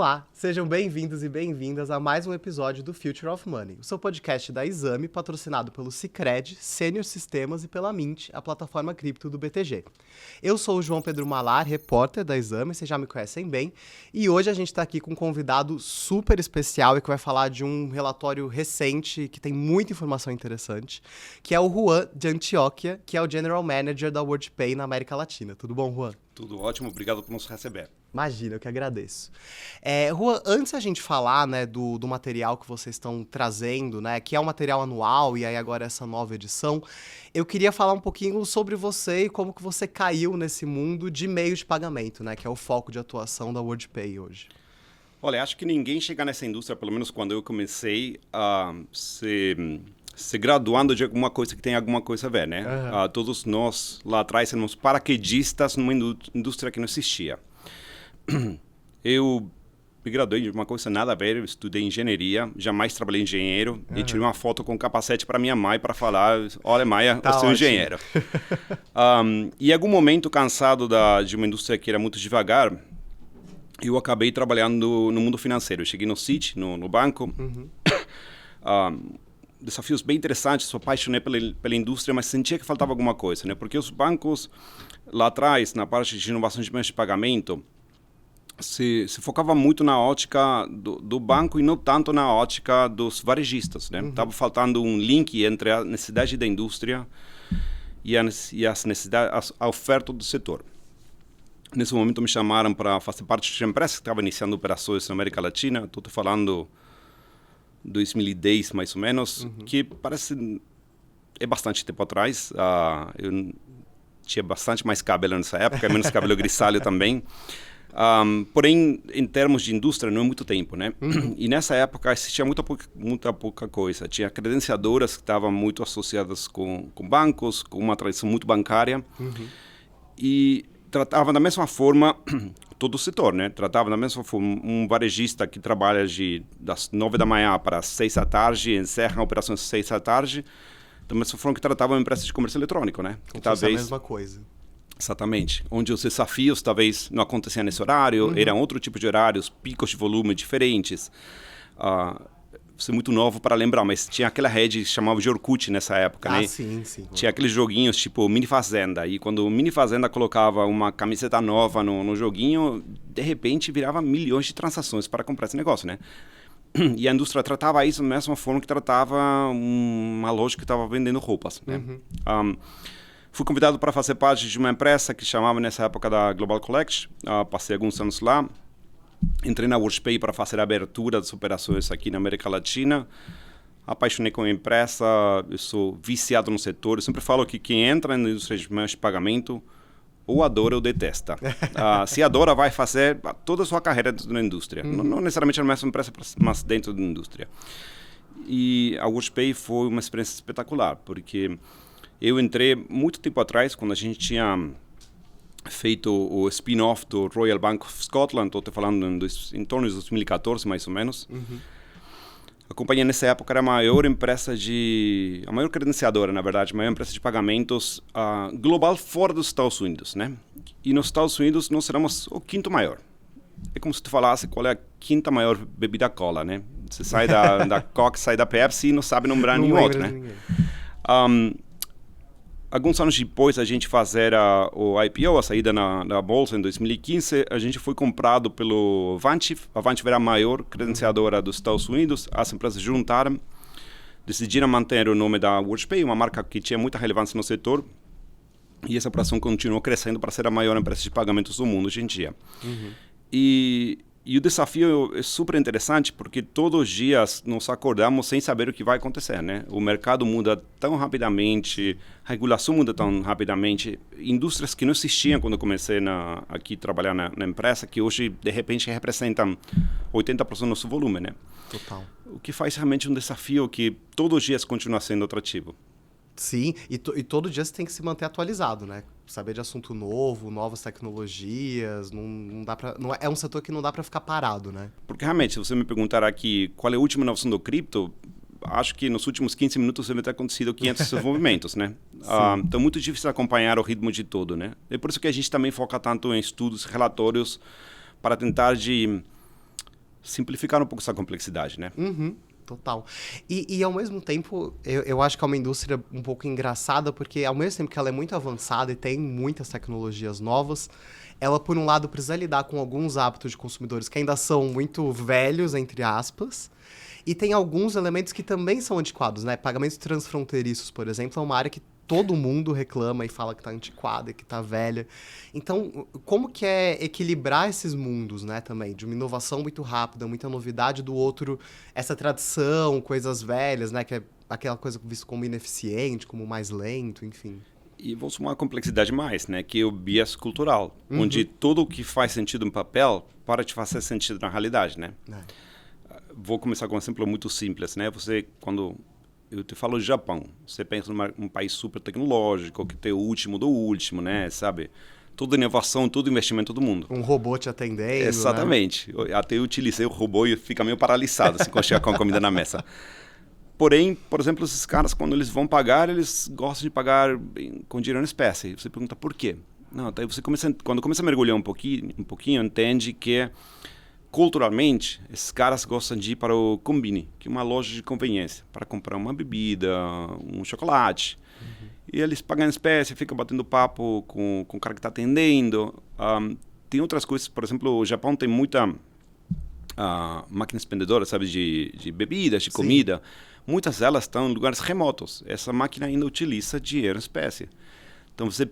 Olá, sejam bem-vindos e bem-vindas a mais um episódio do Future of Money, o seu podcast da Exame, patrocinado pelo Sicredi, Senior Sistemas e pela Mint, a plataforma cripto do BTG. Eu sou o João Pedro Malar, repórter da Exame, vocês já me conhecem bem, e hoje a gente está aqui com um convidado super especial e que vai falar de um relatório recente que tem muita informação interessante, que é o Juan de Antioquia, que é o General Manager da WorldPay na América Latina. Tudo bom, Juan? Tudo ótimo, obrigado por nos receber. Imagina, eu que agradeço. Juan, antes a gente falar, né, do material que vocês estão trazendo, né, que é um material anual e aí agora essa nova edição, eu queria falar um pouquinho sobre você e como que você caiu nesse mundo de meios de pagamento, né, que é o foco de atuação da WorldPay hoje. Olha, acho que ninguém chega nessa indústria, pelo menos quando eu comecei, a se graduando de alguma coisa que tem alguma coisa a ver, né? Uhum. Todos nós lá atrás éramos paraquedistas numa indústria que não existia. Eu me graduei de uma coisa nada a ver, eu estudei engenharia, jamais trabalhei engenheiro e tirei uma foto com um capacete para minha mãe para falar, olha Maia, eu sou engenheiro. E em algum momento, cansado de uma indústria que era muito devagar, eu acabei trabalhando no mundo financeiro. Eu cheguei no Citi, no banco. Desafios bem interessantes, sou apaixonado pela indústria, mas sentia que faltava alguma coisa, né? Porque os bancos, lá atrás, na parte de inovação de meios de pagamento, se focava muito na ótica do banco e não tanto na ótica dos varejistas, né? Estava faltando um link entre a necessidade da indústria e as necessidades, a oferta do setor. Nesse momento me chamaram para fazer parte de uma empresa que estava iniciando operações na América Latina. Estou falando 2010, mais ou menos, que parece é bastante tempo atrás. Eu tinha bastante mais cabelo nessa época, menos cabelo grisalho também. Porém, em termos de indústria, não é muito tempo, né? E nessa época existia muita pouca coisa. Tinha credenciadoras que estavam muito associadas com bancos, com uma tradição muito bancária. E tratava da mesma forma todo o setor, né? Tratava da mesma forma um varejista que trabalha das 9 da manhã para as 6 da tarde, encerra operações às 6 da tarde, da mesma forma que tratava uma empresa de comércio eletrônico, né? Que talvez a mesma coisa. Exatamente. Onde os desafios talvez não aconteciam nesse horário, eram outro tipo de horários, picos de volume diferentes. Você é muito novo para lembrar, mas tinha aquela rede que chamava de Orkut nessa época, né? Sim. Tinha aqueles joguinhos tipo Mini Fazenda, e quando o Mini Fazenda colocava uma camiseta nova no joguinho, de repente virava milhões de transações para comprar esse negócio, né? E a indústria tratava isso da mesma forma que tratava uma loja que estava vendendo roupas, né? Fui convidado para fazer parte de uma empresa que chamava nessa época da Global Collect, passei alguns anos lá. Entrei na WorldPay para fazer a abertura das operações aqui na América Latina. Apaixonei com a empresa, eu sou viciado no setor. Eu sempre falo que quem entra na indústria de meios de pagamento ou adora ou detesta. Se adora, vai fazer toda a sua carreira dentro da indústria. Não necessariamente na mesma empresa, mas dentro da indústria. E a WorldPay foi uma experiência espetacular, porque eu entrei muito tempo atrás, quando a gente tinha feito o spin-off do Royal Bank of Scotland, estou falando em torno de 2014, mais ou menos. A companhia, nessa época, era a maior credenciadora, na verdade, a maior empresa de pagamentos global fora dos Estados Unidos, né? E nos Estados Unidos, nós éramos o quinto maior. É como se tu falasse qual é a quinta maior bebida cola, né? Você sai da Coke, sai da Pepsi e não sabe nombrar nenhum outro, né? Alguns anos depois a gente fazer o IPO, a saída na bolsa em 2015, a gente foi comprado pelo Vantiv. A Vantiv era a maior credenciadora dos Estados Unidos. As empresas juntaram, decidiram manter o nome da WorldPay, uma marca que tinha muita relevância no setor. E essa operação continuou crescendo para ser a maior empresa de pagamentos do mundo hoje em dia. E o desafio é super interessante porque todos os dias nos acordamos sem saber o que vai acontecer, né? O mercado muda tão rapidamente, a regulação muda tão rapidamente, indústrias que não existiam quando eu comecei aqui trabalhar na empresa, que hoje, de repente, representam 80% do nosso volume, né? Total. O que faz realmente um desafio que todos os dias continua sendo atrativo. Sim, e todo dia você tem que se manter atualizado, né? Saber de assunto novo, novas tecnologias, é um setor que não dá para ficar parado, né? Porque realmente, se você me perguntar aqui qual é a última inovação do cripto, acho que nos últimos 15 minutos deve ter acontecido 500 desenvolvimentos, né? Então é muito difícil acompanhar o ritmo de tudo, né? É por isso que a gente também foca tanto em estudos, relatórios, para tentar simplificar um pouco essa complexidade, né? Uhum, total. E ao mesmo tempo, eu acho que é uma indústria um pouco engraçada, porque ao mesmo tempo que ela é muito avançada e tem muitas tecnologias novas, ela, por um lado, precisa lidar com alguns hábitos de consumidores que ainda são muito velhos, entre aspas, e tem alguns elementos que também são antiquados, né? Pagamentos transfronteiriços, por exemplo, é uma área que todo mundo reclama e fala que tá antiquada, que tá velha. Então, como que é equilibrar esses mundos, né, também? De uma inovação muito rápida, muita novidade, do outro, essa tradição, coisas velhas, né? Que é aquela coisa vista como ineficiente, como mais lento, enfim. E vou somar uma complexidade mais, né? Que é o bias cultural, onde tudo o que faz sentido no papel para de fazer sentido na realidade, né? Vou começar com um exemplo muito simples, né? Você, quando eu te falo de Japão, você pensa num país super tecnológico, que tem o último do último, né? Sabe? Toda inovação, todo investimento do mundo. Um robô te atendendo, exatamente. Né? Até eu utilizei o robô e fica meio paralisado assim, quando chega com a comida na mesa. Porém, por exemplo, esses caras, quando eles vão pagar, eles gostam de pagar com dinheiro em espécie. Você pergunta por quê? Não, daí você quando começa a mergulhar um pouquinho, entende que culturalmente, esses caras gostam de ir para o Combini, que é uma loja de conveniência, para comprar uma bebida, um chocolate. E eles pagam em espécie, ficam batendo papo com o cara que está atendendo. Tem outras coisas, por exemplo, o Japão tem muita máquina expendedora, sabe, de bebidas, de comida. Muitas delas estão em lugares remotos. Essa máquina ainda utiliza dinheiro em espécie. Então, você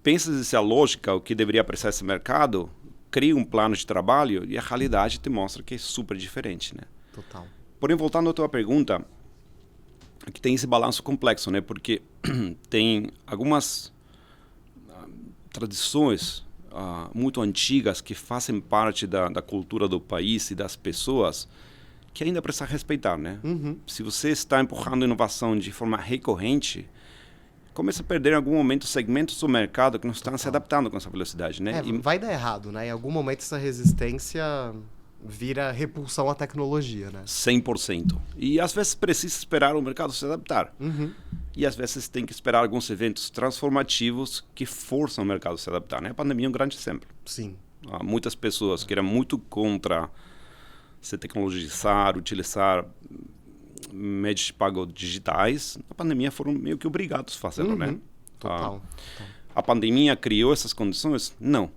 pensa se a lógica, o que deveria apreciar esse mercado, cria um plano de trabalho e a realidade te mostra que é super diferente, né? Total. Porém, voltando à tua pergunta, que tem esse balanço complexo, né? Porque tem algumas tradições muito antigas que fazem parte da cultura do país e das pessoas que ainda precisa respeitar, né? Se você está empurrando inovação de forma recorrente, começa a perder em algum momento segmentos do mercado que não estão se adaptando com essa velocidade, né? Vai dar errado, né? Em algum momento essa resistência vira repulsão à tecnologia, né? 100%. E às vezes precisa esperar o mercado se adaptar. E às vezes tem que esperar alguns eventos transformativos que forçam o mercado a se adaptar, né? A pandemia é um grande exemplo. Sim. Há muitas pessoas que eram muito contra se tecnologizar, utilizar meios de pago digitais, na pandemia foram meio que obrigados a fazê-lo, né? Total. A pandemia criou essas condições? Não.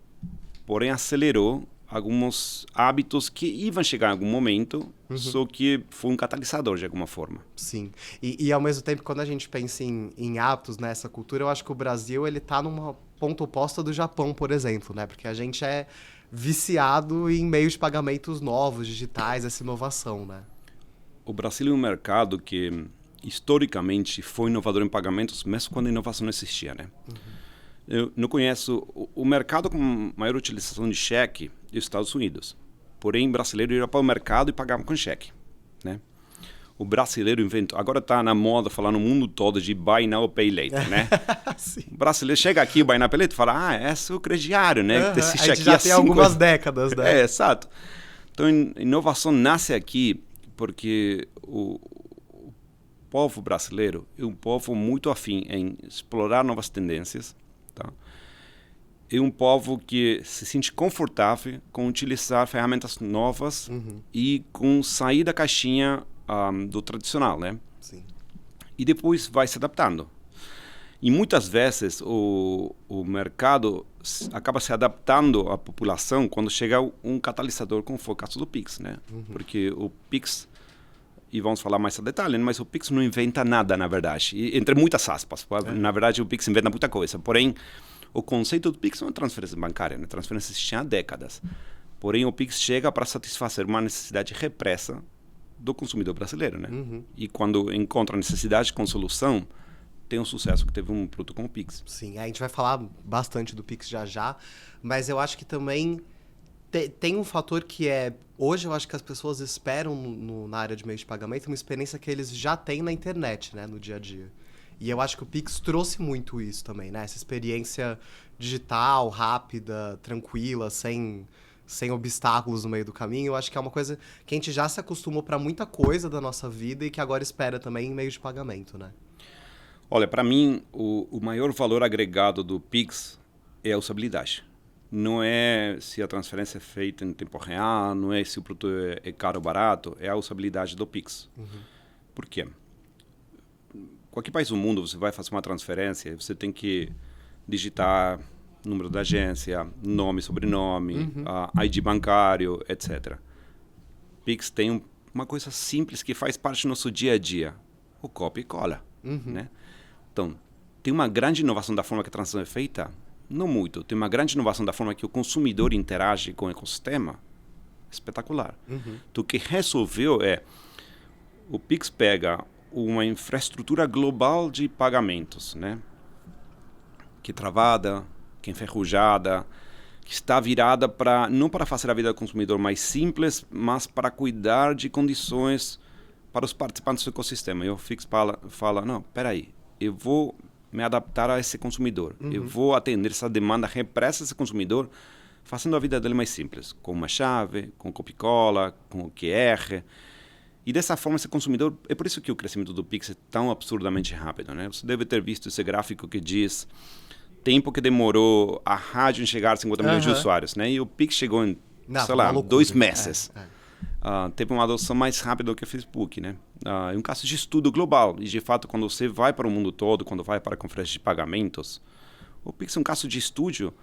Porém, acelerou alguns hábitos que iam chegar em algum momento, só que foi um catalisador de alguma forma. Sim. E ao mesmo tempo, quando a gente pensa em hábitos nessa cultura, eu acho que o Brasil ele tá numa ponta oposta do Japão, por exemplo, né? Porque a gente é viciado em meios de pagamentos novos, digitais, essa inovação, né? O Brasil é um mercado que, historicamente, foi inovador em pagamentos, mesmo quando a inovação não existia, né? Eu não conheço... O mercado com maior utilização de cheque é os Estados Unidos. Porém, o brasileiro ia para o mercado e pagava com cheque, né? O brasileiro inventou... Agora está na moda falar no mundo todo de Buy Now, Pay Later, né? O brasileiro chega aqui, Buy Now, Pay Later, e fala, é o crediário, né? A gente já tem algumas décadas, né? Exato. Então, a inovação nasce aqui porque o povo brasileiro é um povo muito afim em explorar novas tendências, tá? É um povo que se sente confortável com utilizar ferramentas novas e com sair da caixinha do tradicional, né? Sim. E depois vai se adaptando. E muitas vezes o mercado acaba se adaptando à população quando chega um catalisador, como foi o caso do Pix, né? Porque o Pix, e vamos falar mais a detalhe, mas o Pix não inventa nada, na verdade. E, entre muitas aspas. Na verdade, o Pix inventa muita coisa. Porém, o conceito do Pix não é transferência bancária, né? Transferência existe há décadas. Porém, o Pix chega para satisfazer uma necessidade repressa do consumidor brasileiro, né? E quando encontra necessidade com solução, tem um sucesso que teve um produto como o Pix. Sim, a gente vai falar bastante do Pix já, mas eu acho que também tem um fator que é... Hoje eu acho que as pessoas esperam na área de meio de pagamento uma experiência que eles já têm na internet, né, no dia a dia. E eu acho que o Pix trouxe muito isso também, né? Essa experiência digital, rápida, tranquila, sem obstáculos no meio do caminho. Eu acho que é uma coisa que a gente já se acostumou para muita coisa da nossa vida e que agora espera também em meio de pagamento, né? Olha, para mim, o maior valor agregado do Pix é a usabilidade. não é se a transferência é feita em tempo real, não é se o produto é caro ou barato, é a usabilidade do Pix. Por quê? Qualquer país do mundo, você vai fazer uma transferência, você tem que digitar número da agência, nome, sobrenome, ID bancário, etc. Pix tem uma coisa simples que faz parte do nosso dia a dia, o copia e cola. Né? Então, tem uma grande inovação da forma que a transação é feita? Não muito. Tem uma grande inovação da forma que o consumidor interage com o ecossistema? Espetacular. Então, o que resolveu é, o Pix pega uma infraestrutura global de pagamentos, né? Que é travada, que é enferrujada, que está virada para não para fazer a vida do consumidor mais simples, mas para cuidar de condições para os participantes do ecossistema. E o Pix fala, não, peraí, eu vou me adaptar a esse consumidor, eu vou atender essa demanda repressa desse consumidor, fazendo a vida dele mais simples, com uma chave, com copia-cola, com o QR. E dessa forma, esse consumidor... É por isso que o crescimento do Pix é tão absurdamente rápido, né? Você deve ter visto esse gráfico que diz tempo que demorou a rádio em chegar a 50 milhões de usuários, né? E o Pix chegou em, sei lá, 2 meses. Teve uma adoção mais rápida do que o Facebook, né? É um caso de estudo global. E, de fato, quando você vai para o mundo todo, quando vai para a conferência de pagamentos, o Pix é um caso de estudo,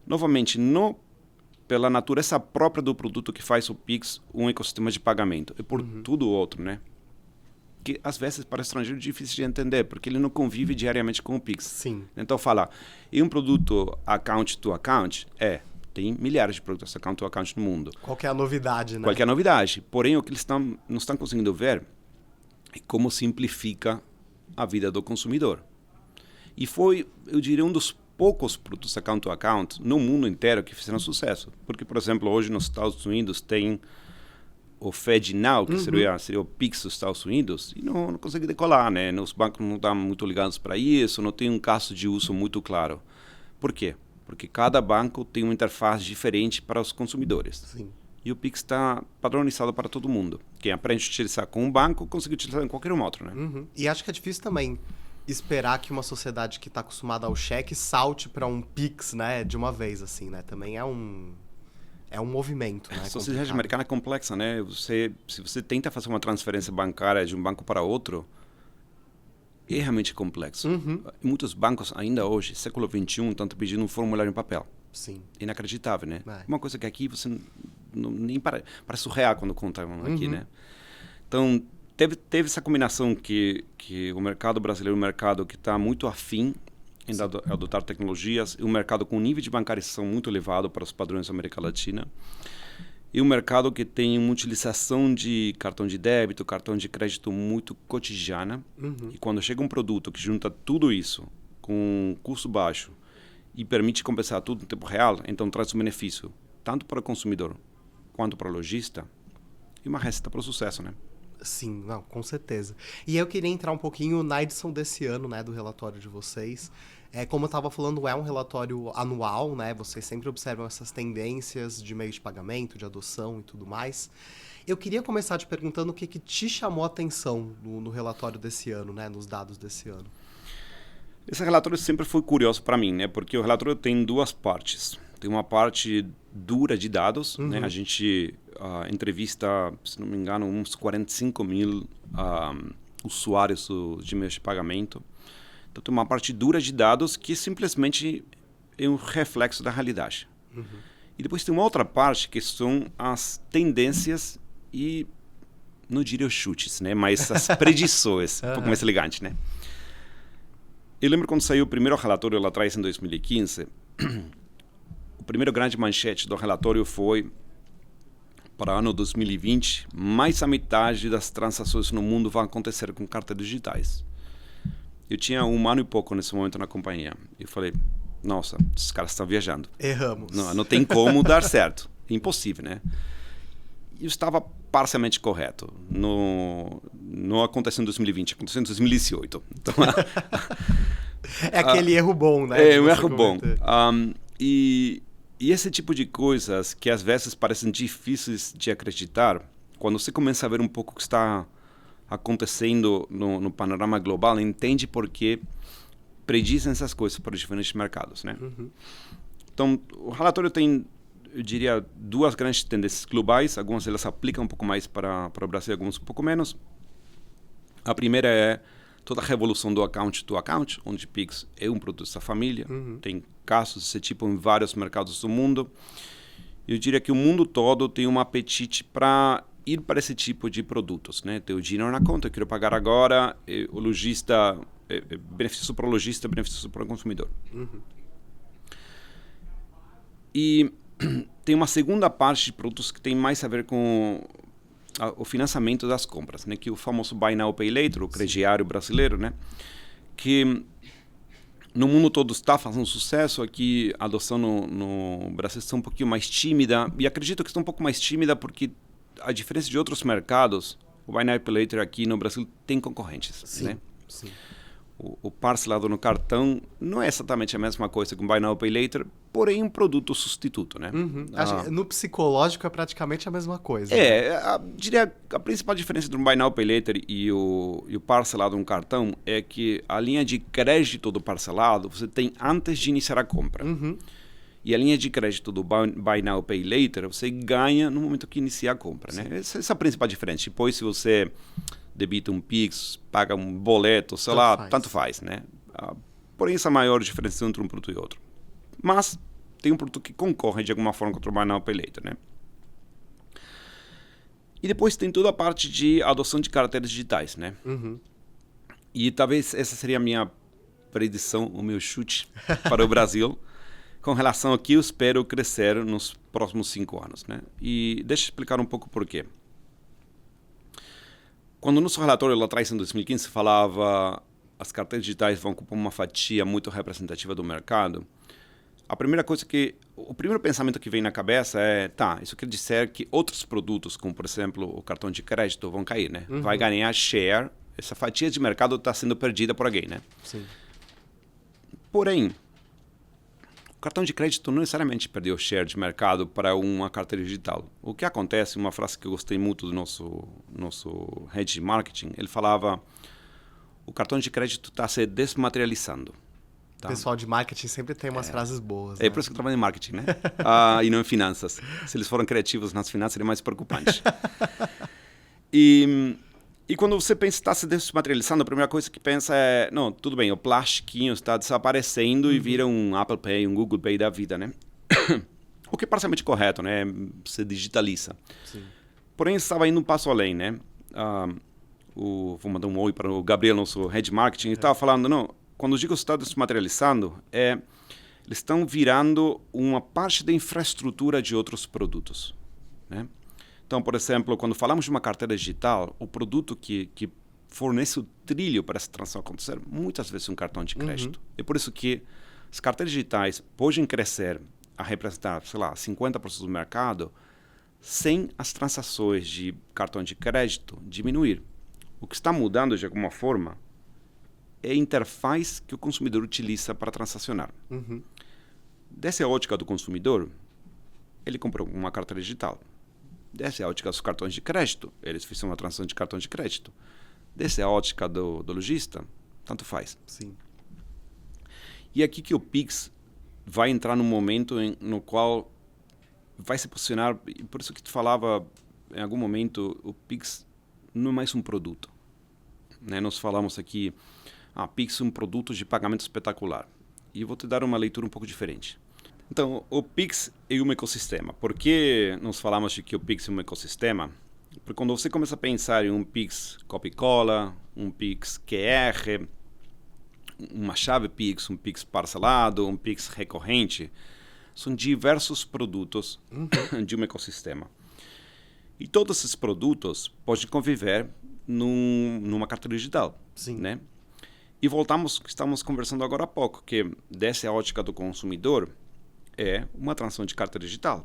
novamente, não pela natureza própria do produto que faz o Pix um ecossistema de pagamento, e por tudo outro, né? Que às vezes para o estrangeiro é difícil de entender, porque ele não convive diariamente com o Pix. Sim. Então fala, e um produto account to account? Tem milhares de produtos account to account no mundo. Qual que é a novidade, né? Qual que é a novidade? Porém, o que eles não estão conseguindo ver é como simplifica a vida do consumidor. E foi, eu diria, um dos poucos produtos account to account no mundo inteiro que fizeram sucesso. Porque, por exemplo, hoje nos Estados Unidos tem o FedNow, que seria o Pix dos Estados Unidos, e não consegue decolar, né? Os bancos não estão muito ligados para isso, não tem um caso de uso muito claro. Por quê? Porque cada banco tem uma interface diferente para os consumidores. Sim. E o Pix está padronizado para todo mundo. Quem aprende a utilizar com um banco, consegue utilizar em qualquer um outro, né? E acho que é difícil também esperar que uma sociedade que está acostumada ao cheque salte para um Pix, né, de uma vez, assim, né? Também é um movimento, né? A sociedade americana é complexa, né? Se você tenta fazer uma transferência bancária de um banco para outro, é realmente complexo. Muitos bancos ainda hoje, século XXI, estão te pedindo um formulário em papel. Sim. Inacreditável, né? Uma coisa que aqui você nem parece surreal quando contam aqui, né? Então, teve essa combinação que o mercado brasileiro é um mercado que está muito afim em adotar tecnologias, e um mercado com nível de bancarização muito elevado para os padrões da América Latina, e um mercado que tem uma utilização de cartão de débito, cartão de crédito muito cotidiana. E quando chega um produto que junta tudo isso com custo baixo e permite compensar tudo em tempo real, então traz um benefício tanto para o consumidor quanto para o lojista, e uma receita para o sucesso, né? Sim, não, com certeza. E eu queria entrar um pouquinho na edição desse ano, né, do relatório de vocês. Como eu estava falando, é um relatório anual, né? Vocês sempre observam essas tendências de meio de pagamento, de adoção e tudo mais. Eu queria começar te perguntando o que te chamou a atenção no relatório desse ano, né, nos dados desse ano. Esse relatório sempre foi curioso para mim, né? Porque o relatório tem duas partes. Tem uma parte dura de dados, né? A gente entrevista, se não me engano, uns 45 mil usuários de meios de pagamento. Então, tem uma parte dura de dados que simplesmente é um reflexo da realidade. E depois tem uma outra parte que são as tendências e, não diria os chutes, né? Mas as predições, um pouco mais elegante, né? Eu lembro quando saiu o primeiro relatório lá atrás, em 2015, o primeiro grande manchete do relatório foi: para o ano 2020, mais da metade das transações no mundo vão acontecer com cartas digitais. Eu tinha 1 ano e pouco nesse momento na companhia. Eu falei, nossa, esses caras estão viajando. Erramos. Não tem como dar certo. Impossível, né? E eu estava parcialmente correto. Não aconteceu em 2020, aconteceu em 2018. Então, é aquele erro bom, né? É um erro bom. E esse tipo de coisas que às vezes parecem difíceis de acreditar, quando você começa a ver um pouco o que está acontecendo no panorama global, entende por que predizem essas coisas para os diferentes mercados, né? Então, o relatório tem, eu diria, duas grandes tendências globais. Algumas delas aplicam um pouco mais para o Brasil, algumas um pouco menos. A primeira é toda a revolução do account to account, onde Pix é um produto dessa família. Tem casos desse tipo em vários mercados do mundo. Eu diria que o mundo todo tem um apetite para ir para esse tipo de produtos, né? Ter o dinheiro na conta, eu quero pagar agora, o lojista, benefício para o lojista, benefício para o consumidor. E tem uma segunda parte de produtos que tem mais a ver com o financiamento das compras, né? Que é o famoso Buy Now, Pay Later, o crediário brasileiro, né? Que no mundo todo está fazendo sucesso. Aqui a adoção no Brasil está um pouquinho mais tímida, e acredito que está um pouco mais tímida porque, a diferença de outros mercados, o Buy Now, Pay Later aqui no Brasil tem concorrentes. Sim, né? sim. O parcelado no cartão não é exatamente a mesma coisa que o Buy Now, Pay Later, porém um produto substituto, né? Acho que no psicológico é praticamente a mesma coisa. Diria a principal diferença entre um Buy Now, Pay Later e o parcelado no cartão é que a linha de crédito do parcelado você tem antes de iniciar a compra. E a linha de crédito do Buy Now, Pay Later você ganha no momento que inicia a compra, né? Essa é a principal diferença. Depois, se você debita um Pix, paga um boleto, sei lá, tanto faz, né? Porém, essa é a maior diferença entre um produto e outro. Mas tem um produto que concorre de alguma forma contra o Buy Now, Pay Later, né? E depois tem toda a parte de adoção de carteiras digitais, né? E talvez essa seria a minha predição, o meu chute para o Brasil, com relação ao que eu espero crescer nos próximos 5 anos, né? E deixa eu explicar um pouco por quê. Quando o nosso relatório lá atrás, em 2015, falava as carteiras digitais vão ocupar uma fatia muito representativa do mercado, a primeira coisa o primeiro pensamento que vem na cabeça é, isso quer dizer que outros produtos, como por exemplo o cartão de crédito, vão cair, né? Vai ganhar share, essa fatia de mercado está sendo perdida por alguém, né? Sim. Porém, o cartão de crédito não necessariamente perdeu share de mercado para uma carteira digital. O que acontece, uma frase que eu gostei muito do nosso head de marketing, ele falava, o cartão de crédito está se desmaterializando. O pessoal de marketing sempre tem umas frases boas. É por isso que eu trabalho em marketing, né? E não em finanças. Se eles forem criativos nas finanças, seria mais preocupante. E quando você pensa que está se desmaterializando, a primeira coisa que pensa é, não, tudo bem, o plastiquinho está desaparecendo e vira um Apple Pay, um Google Pay da vida, né? O que é parcialmente correto, né? Se digitaliza. Sim. Porém, estava indo um passo além, né? Vou mandar um oi para o Gabriel, nosso head de marketing, e estava falando, não, quando eu digo que está desmaterializando, eles estão virando uma parte da infraestrutura de outros produtos, né? Então, por exemplo, quando falamos de uma carteira digital, o produto que fornece o trilho para essa transação acontecer, muitas vezes é um cartão de crédito. É por isso que as carteiras digitais podem crescer a representar, sei lá, 50% do mercado, sem as transações de cartão de crédito diminuir. O que está mudando, de alguma forma, é a interface que o consumidor utiliza para transacionar. Dessa ótica do consumidor, ele comprou uma carteira digital. Dessa ótica dos cartões de crédito, eles fizeram uma transação de cartão de crédito. Dessa ótica do lojista, tanto faz. Sim. E aqui que o Pix vai entrar num momento no qual vai se posicionar, e por isso que tu falava, em algum momento, o Pix não é mais um produto, né? Nós falamos aqui, Pix é um produto de pagamento espetacular. E eu vou te dar uma leitura um pouco diferente. Então, o Pix é um ecossistema. Por que nós falamos de que o Pix é um ecossistema? Porque quando você começa a pensar em um Pix copy-cola, um Pix QR, uma chave Pix, um Pix parcelado, um Pix recorrente, são diversos produtos de um ecossistema. E todos esses produtos podem conviver numa carteira digital. Sim. Né? E voltamos ao que estamos conversando agora há pouco, que dessa ótica do consumidor é uma transação de carteira digital.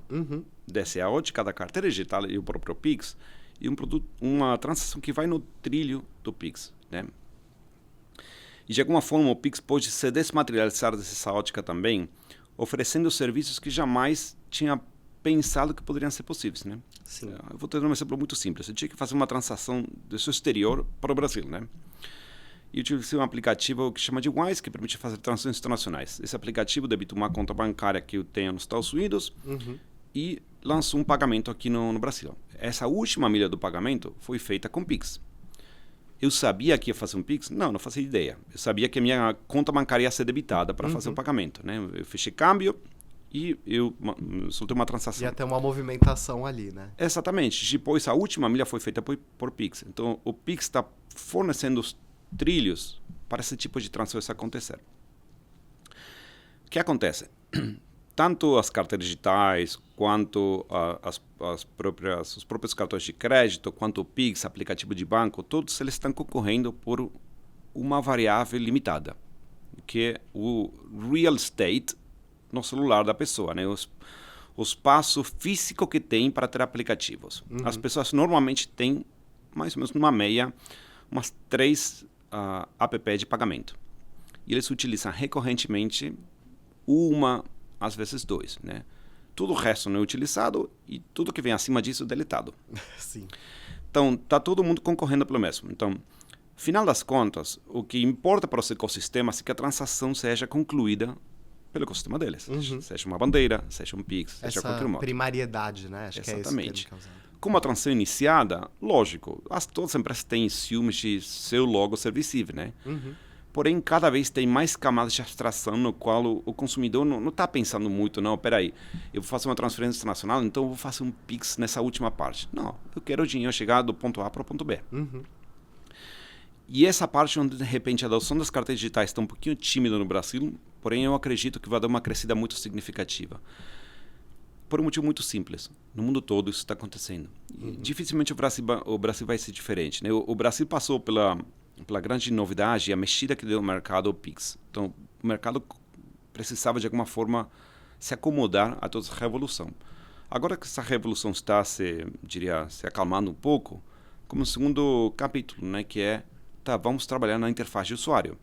Dessa ótica da carteira digital e o próprio Pix, e uma transação que vai no trilho do Pix. Né? E de alguma forma o Pix pode se desmaterializar dessa ótica também, oferecendo serviços que jamais tinha pensado que poderiam ser possíveis, né? Sim. Eu vou ter um exemplo muito simples. Eu tinha que fazer uma transação do seu exterior para o Brasil, né? E utilizei um aplicativo que chama de Wise, que permite fazer transações internacionais. Esse aplicativo debita uma conta bancária que eu tenho nos Estados Unidos e lançou um pagamento aqui no Brasil. Essa última milha do pagamento foi feita com Pix. Eu sabia que ia fazer um Pix? Não fazia ideia. Eu sabia que a minha conta bancária ia ser debitada para fazer o pagamento, né? Eu fechei câmbio e eu soltei uma transação. Ia ter uma movimentação ali, né? Exatamente. Depois, a última milha foi feita por Pix. Então, o Pix está fornecendo os trilhos para esse tipo de transações acontecer. O que acontece? Tanto as carteiras digitais, quanto os próprios cartões de crédito, quanto o Pix, aplicativo de banco, todos eles estão concorrendo por uma variável limitada, que é o real estate no celular da pessoa, né? O espaço físico que tem para ter aplicativos. As pessoas normalmente têm, mais ou menos numa média, umas 3 app de pagamento. E eles utilizam recorrentemente uma, às vezes 2, né? Tudo o resto não é utilizado e tudo que vem acima disso é deletado. Sim. Então, está todo mundo concorrendo pelo mesmo. Então, final das contas, o que importa para os ecossistemas é que a transação seja concluída pelo ecossistema deles. Seja uma bandeira, seja um Pix, seja qualquer modo. Essa primariedade, né? Acho Exatamente. que é isso que ele Com uma transação iniciada, lógico, todas as empresas têm ciúmes de seu logo ser visível, né? Porém, cada vez tem mais camadas de abstração no qual o consumidor não está pensando muito, não, peraí, eu vou fazer uma transferência internacional, então eu vou fazer um Pix nessa última parte. Não, eu quero o dinheiro chegar do ponto A para o ponto B. E essa parte onde, de repente, a adoção das carteiras digitais está um pouquinho tímida no Brasil, porém eu acredito que vai dar uma crescida muito significativa. Por um motivo muito simples. No mundo todo isso está acontecendo. E dificilmente o Brasil vai ser diferente, né? O Brasil passou pela grande novidade e a mexida que deu no mercado, o Pix. Então, o mercado precisava, de alguma forma, se acomodar a toda essa revolução. Agora que essa revolução está, se acalmando um pouco, como um segundo capítulo, né, que é, vamos trabalhar na interface de usuário.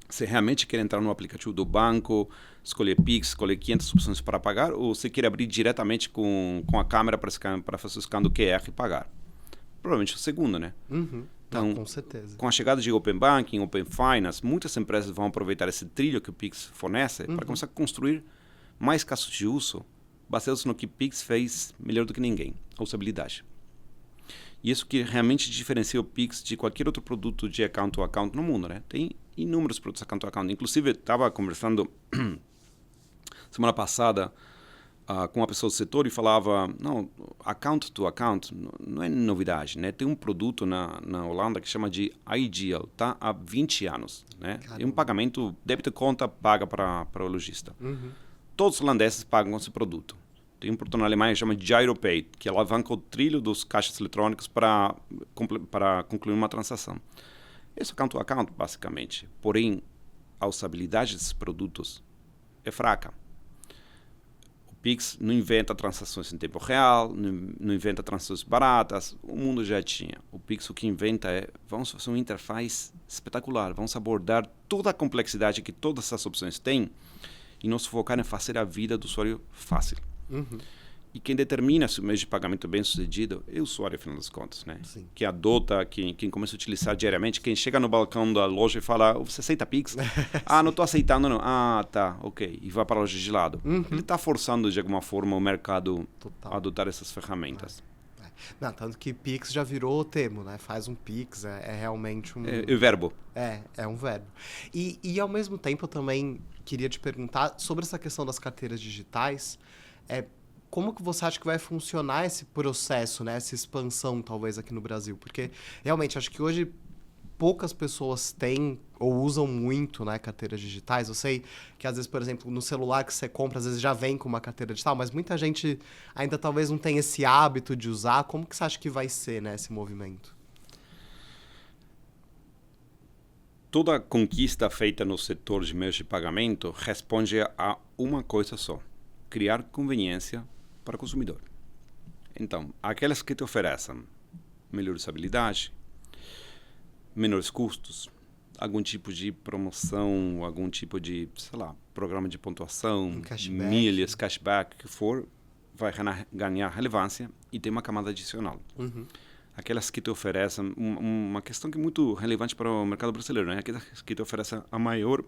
Você realmente quer entrar no aplicativo do banco, escolher Pix, escolher 500 opções para pagar, ou você quer abrir diretamente com a câmera para fazer o scan do QR e pagar? Provavelmente o segundo, né? Então, com certeza. Com a chegada de Open Banking, Open Finance, muitas empresas vão aproveitar esse trilho que o Pix fornece para começar a construir mais casos de uso baseados no que Pix fez melhor do que ninguém, a usabilidade. E isso que realmente diferencia o Pix de qualquer outro produto de account to account no mundo, né? Tem inúmeros produtos account to account. Inclusive, estava conversando semana passada com uma pessoa do setor e falava, não, account to account não é novidade, né? Tem um produto na Holanda que chama de iDeal, tá? Há 20 anos, né? É um pagamento, débito conta, paga para o lojista. Todos os holandeses pagam com esse produto. Tem um produto na Alemanha que chama de GiroPay, que alavanca o trilho dos caixas eletrônicos para concluir uma transação. Esse é account to account, basicamente. Porém, a usabilidade desses produtos é fraca. O Pix não inventa transações em tempo real, não inventa transações baratas, o mundo já tinha. O Pix o que inventa vamos fazer uma interface espetacular, vamos abordar toda a complexidade que todas essas opções têm e nos focar em fazer a vida do usuário fácil. E quem determina se o meio de pagamento é bem sucedido é o usuário, afinal das contas, né? Sim. Quem adota, quem começa a utilizar diariamente, quem chega no balcão da loja e fala, você aceita Pix? Não estou aceitando não. Tá, ok. E vai para a loja de lado. Ele está forçando, de alguma forma, o mercado a adotar essas ferramentas. Não, tanto que Pix já virou o termo, né? Faz um Pix, é realmente um... É verbo. É um verbo. E ao mesmo tempo eu também queria te perguntar sobre essa questão das carteiras digitais. Como que você acha que vai funcionar esse processo, né? Essa expansão, talvez, aqui no Brasil? Porque, realmente, acho que hoje poucas pessoas têm ou usam muito, né, carteiras digitais. Eu sei que, às vezes, por exemplo, no celular que você compra, às vezes já vem com uma carteira digital, mas muita gente ainda talvez não tenha esse hábito de usar. Como que você acha que vai ser, né, esse movimento? Toda conquista feita no setor de meios de pagamento responde a uma coisa só: criar conveniência para o consumidor. Então, aquelas que te oferecem melhor usabilidade, menores custos, algum tipo de promoção, algum tipo de, programa de pontuação, milhas, cashback, que for, vai ganhar relevância e tem uma camada adicional. aquelas que te oferecem uma questão que é muito relevante para o mercado brasileiro, né? Aquelas que te oferecem a maior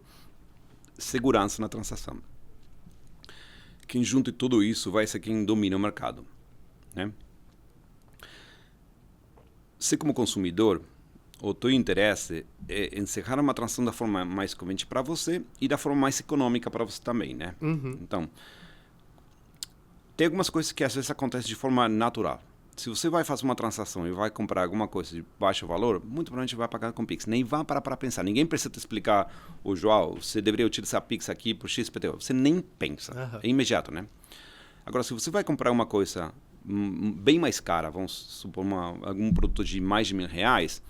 segurança na transação. Quem junta tudo isso vai ser quem domina o mercado, né? Se como consumidor, o teu interesse é encerrar uma transação da forma mais conveniente para você e da forma mais econômica para você também, né? Então, tem algumas coisas que às vezes acontecem de forma natural. Se você vai fazer uma transação e vai comprar alguma coisa de baixo valor, muito provavelmente vai pagar com Pix. Nem vai parar para pensar. Ninguém precisa te explicar, João, você deveria utilizar Pix aqui por XPTO. Você nem pensa. É imediato, né? Agora, se você vai comprar uma coisa bem mais cara, vamos supor algum produto de mais de R$1.000,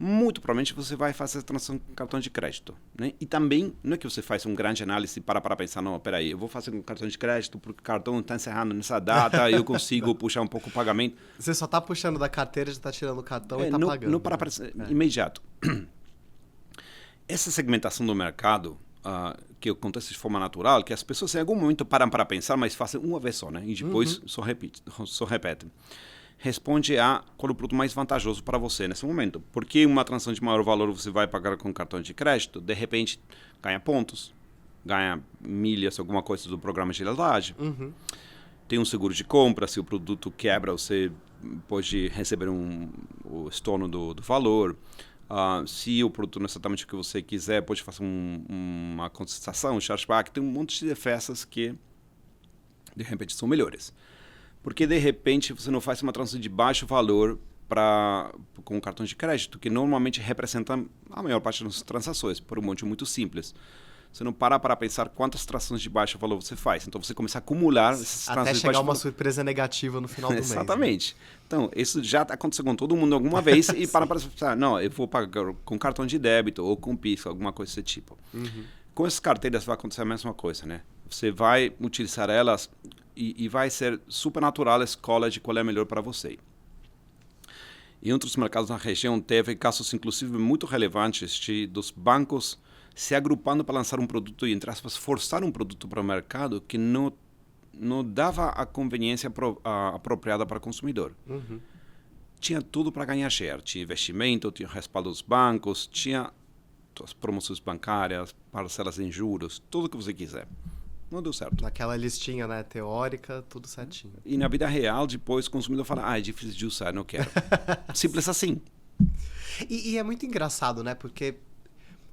muito provavelmente você vai fazer a transação com cartão de crédito, né? E também, não é que você faz uma grande análise para pensar, não, peraí, eu vou fazer com cartão de crédito porque o cartão está encerrando nessa data, eu consigo puxar um pouco o pagamento. Você só está puxando da carteira, já está tirando o cartão e está pagando. Não para imediato. Essa segmentação do mercado, que acontece de forma natural, que as pessoas em algum momento param para pensar, mas fazem uma vez só, né? E depois só repetem. Responde a qual é o produto mais vantajoso para você nesse momento. Porque uma transação de maior valor você vai pagar com cartão de crédito, de repente ganha pontos, ganha milhas, alguma coisa do programa de lealdade. Tem um seguro de compra, se o produto quebra, você pode receber o estorno do valor. Se o produto não é exatamente o que você quiser, pode fazer uma contestação, um chargeback. Tem um monte de festas que, de repente, são melhores. Porque, de repente, você não faz uma transação de baixo valor com um cartão de crédito, que normalmente representa a maior parte das transações, por um motivo muito simples. Você não para pensar quantas transações de baixo valor você faz. Então, você começa a acumular essas transações até de chegar baixo uma valor. surpresa negativa no final do mês. Exatamente. Né? Então, isso já aconteceu com todo mundo alguma vez e para pensar, não, eu vou pagar com cartão de débito ou com Pix, alguma coisa desse tipo. Com essas carteiras vai acontecer a mesma coisa, né? Você vai utilizar elas e vai ser super natural a escolha de qual é melhor para você. Em outros mercados na região, teve casos, inclusive, muito relevantes dos bancos se agrupando para lançar um produto e, entre aspas, forçar um produto para o mercado que não dava a conveniência apropriada para o consumidor. Tinha tudo para ganhar share. Tinha investimento, tinha respaldo dos bancos, tinha as promoções bancárias, parcelas em juros, tudo o que você quiser. Não deu certo. Naquela listinha, né, teórica, tudo certinho. E na vida real, depois o consumidor fala, é difícil de usar, não quero. Simples assim. E é muito engraçado, né, porque,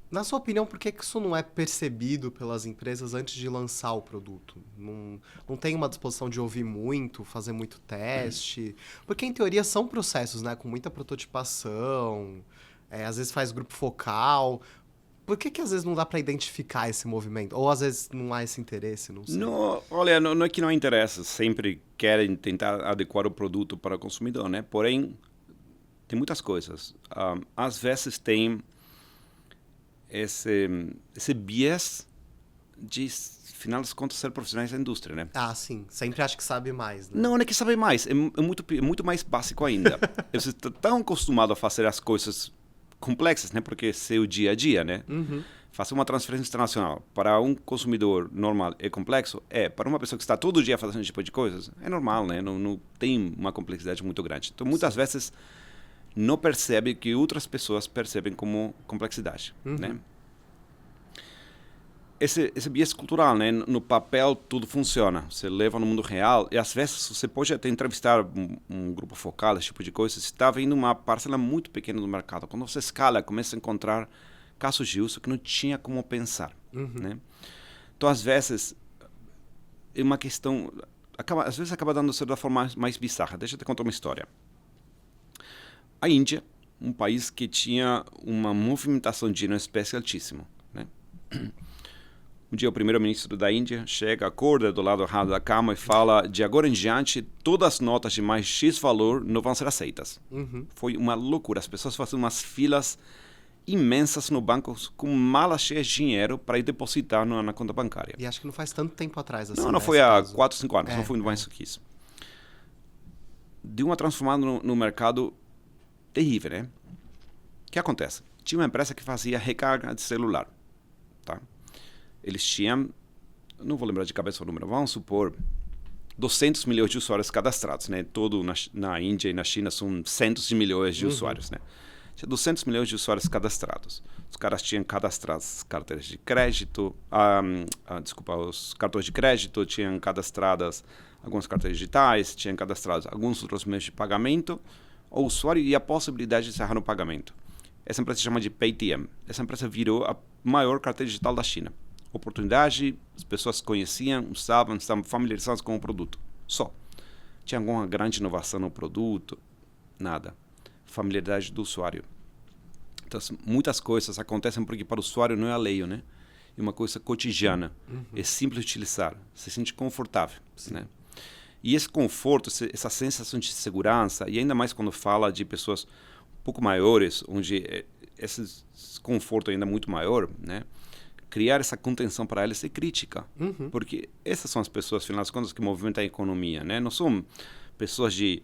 na sua opinião, por que isso não é percebido pelas empresas antes de lançar o produto? Não tem uma disposição de ouvir muito, fazer muito teste? Porque, em teoria, são processos, né, com muita prototipação, às vezes faz grupo focal. Por que às vezes não dá para identificar esse movimento? Ou às vezes não há esse interesse? Não sei. Não, olha, não é que não há interesse. Sempre querem tentar adequar o produto para o consumidor, né? Porém, tem muitas coisas. Às vezes tem esse bias de, afinal das contas, ser profissionais da indústria, né? Sim. Sempre acho que sabe mais, né? Não é que sabe mais. É muito mais básico ainda. Você está tão acostumado a fazer as coisas complexas, né? Porque é seu dia a dia, né? Fazer uma transferência internacional para um consumidor normal é complexo? Para uma pessoa que está todo dia fazendo esse tipo de coisas, é normal, né? Não tem uma complexidade muito grande. Então, muitas vezes, não percebe que outras pessoas percebem como complexidade, né? Esse bias cultural, né? No papel, tudo funciona. Você leva no mundo real e, às vezes, você pode até entrevistar um grupo focal, esse tipo de coisa. Você está vendo uma parcela muito pequena do mercado. Quando você escala, começa a encontrar casos de uso que não tinha como pensar, né? Então, às vezes, é uma questão... às vezes, acaba dando certo da forma mais bizarra. Deixa eu te contar uma história. A Índia, um país que tinha uma movimentação de dinheiro em espécie altíssimo, né? Um dia o primeiro-ministro da Índia chega, acorda do lado errado da cama e fala, de agora em diante, todas as notas de mais X valor não vão ser aceitas. Foi uma loucura. As pessoas faziam umas filas imensas no banco com malas cheias de dinheiro para ir depositar na conta bancária. E acho que não faz tanto tempo atrás assim. Não foi há 4, 5 anos, não foi mais do que isso. Deu uma transformada no mercado terrível, né? O que acontece? Tinha uma empresa que fazia recarga de celular, tá? Eles tinham, não vou lembrar de cabeça o número, vamos supor, 200 milhões de usuários cadastrados, né? Todo na Índia e na China são centos de milhões de usuários, né? Tinha 200 milhões de usuários cadastrados. Os caras tinham cadastradas carteiras de crédito, os cartões de crédito, tinham cadastradas algumas carteiras digitais, tinham cadastrados alguns outros meios de pagamento. O usuário e a possibilidade de encerrar no pagamento. Essa empresa se chama de Paytm. Essa empresa virou a maior carteira digital da China. Oportunidade, as pessoas conheciam, usavam, estavam familiarizadas com o produto. Só. Tinha alguma grande inovação no produto? Nada. Familiaridade do usuário. Então, muitas coisas acontecem porque para o usuário não é alheio, né? É uma coisa cotidiana. É simples de utilizar. Se sente confortável, né? E esse conforto, essa sensação de segurança, e ainda mais quando fala de pessoas um pouco maiores, onde esse conforto ainda é muito maior, né? Criar essa contenção para elas é crítica. Porque essas são as pessoas, afinal das contas, que movimentam a economia, né? Não são pessoas de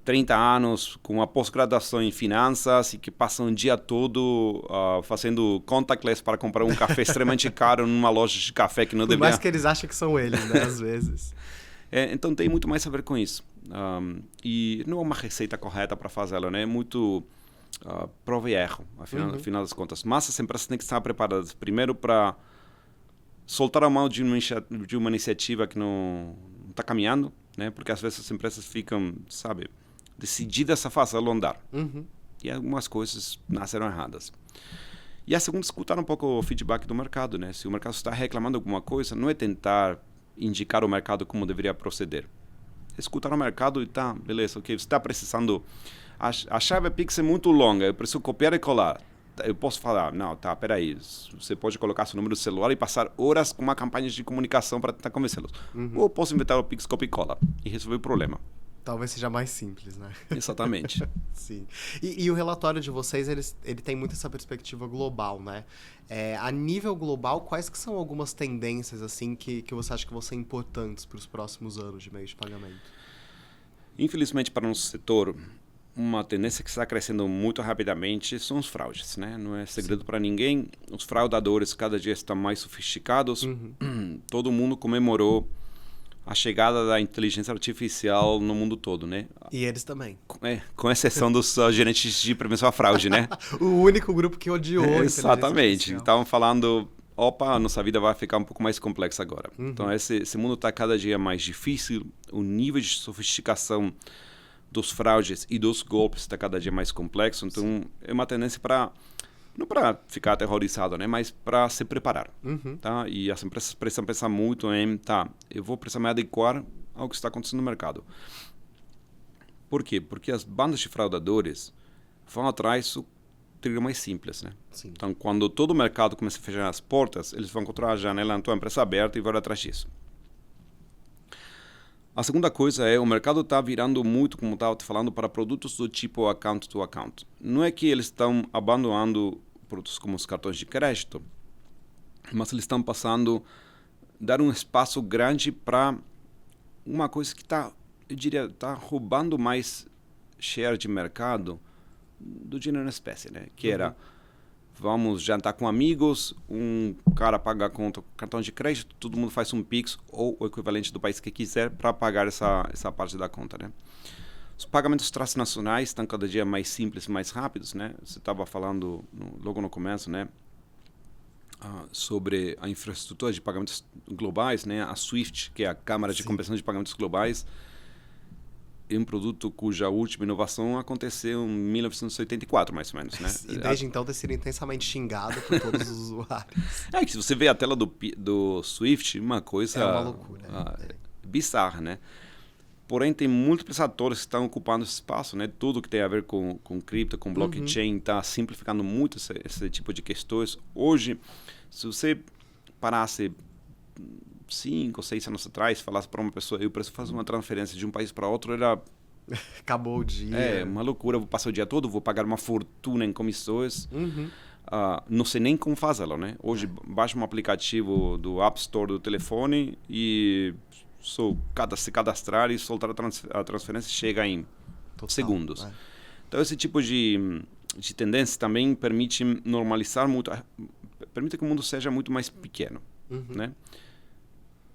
30 anos com uma pós-graduação em finanças e que passam o dia todo fazendo contactless para comprar um café extremamente caro numa loja de café que não deveria... Por mais que eles acham que são eles, né? Às vezes. Então tem muito mais a ver com isso. E não é uma receita correta para fazê-lo, né? É muito prova e erro, afinal das contas. Mas as empresas têm que estar preparadas primeiro para soltar a mão de uma iniciativa que não está caminhando, né? Porque às vezes as empresas ficam, sabe, decididas a fazê-lo andar. E algumas coisas nasceram erradas. E a segunda, escutar um pouco o feedback do mercado, né? Se o mercado está reclamando alguma coisa, não é tentar indicar o mercado como deveria proceder. Escutar o mercado e tá, beleza, ok, você está precisando... A chave Pix é muito longa, eu preciso copiar e colar. Eu posso falar, não, tá, peraí, você pode colocar seu número de celular e passar horas com uma campanha de comunicação para tentar convencê-los. Ou posso inventar o Pix, copia e cola e resolver o problema. Talvez seja mais simples, né? Exatamente. Sim. E o relatório de vocês, ele tem muito essa perspectiva global, né? A nível global, quais que são algumas tendências assim que você acha que vão ser importantes para os próximos anos de meio de pagamento? Infelizmente, para o nosso setor, uma tendência que está crescendo muito rapidamente são os fraudes, né? Não é segredo para ninguém. Os fraudadores cada dia estão mais sofisticados. Todo mundo comemorou a chegada da inteligência artificial no mundo todo, né? E eles também. Com exceção dos gerentes de prevenção à fraude, né? O único grupo que odiou a inteligência Exatamente. Estavam falando, opa, nossa vida vai ficar um pouco mais complexa agora. Então, esse mundo está cada dia mais difícil, o nível de sofisticação dos fraudes e dos golpes está cada dia mais complexo. Então, é uma tendência para... Não para ficar aterrorizado, né? Mas para se preparar. Tá? E as empresas precisam pensar muito em, eu vou precisar me adequar ao que está acontecendo no mercado. Por quê? Porque as bandas de fraudadores vão atrás do trilho mais simples, né? Sim. Então, quando todo o mercado começa a fechar as portas, eles vão encontrar a janela na tua empresa aberta e vão atrás disso. A segunda coisa é, o mercado está virando muito, como estava falando, para produtos do tipo account to account. Não é que eles estão abandonando produtos como os cartões de crédito, mas eles estão passando a dar um espaço grande para uma coisa que está, eu diria, está roubando mais share de mercado do dinheiro na espécie, né? Que era, vamos jantar com amigos, um cara paga com cartão de crédito, todo mundo faz um Pix ou o equivalente do país que quiser para pagar essa parte da conta, né? Os pagamentos transnacionais estão cada dia mais simples e mais rápidos, né? Você estava falando logo no começo, né? Sobre a infraestrutura de pagamentos globais, né? A SWIFT, que é a Câmara de Compensação de Pagamentos Globais, é um produto cuja última inovação aconteceu em 1984, mais ou menos, né? E desde então ter sido intensamente xingado por todos os usuários. Que se você vê a tela do SWIFT, uma coisa... É uma loucura. Bizarra, né? Porém, tem múltiplos atores que estão ocupando esse espaço, né? Tudo que tem a ver com cripto, com blockchain, está simplificando muito esse tipo de questões. Hoje, se você parasse 5 ou 6 anos atrás, falasse para uma pessoa, eu preciso fazer uma transferência de um país para outro, era... Acabou o dia. Uma loucura, vou passar o dia todo, vou pagar uma fortuna em comissões. Não sei nem como fazê-lo, né? Hoje, baixa um aplicativo do App Store do telefone e... se cadastrar e soltar a transferência chega em segundos. Então, esse tipo de tendência também permite normalizar muito, permite que o mundo seja muito mais pequeno, né?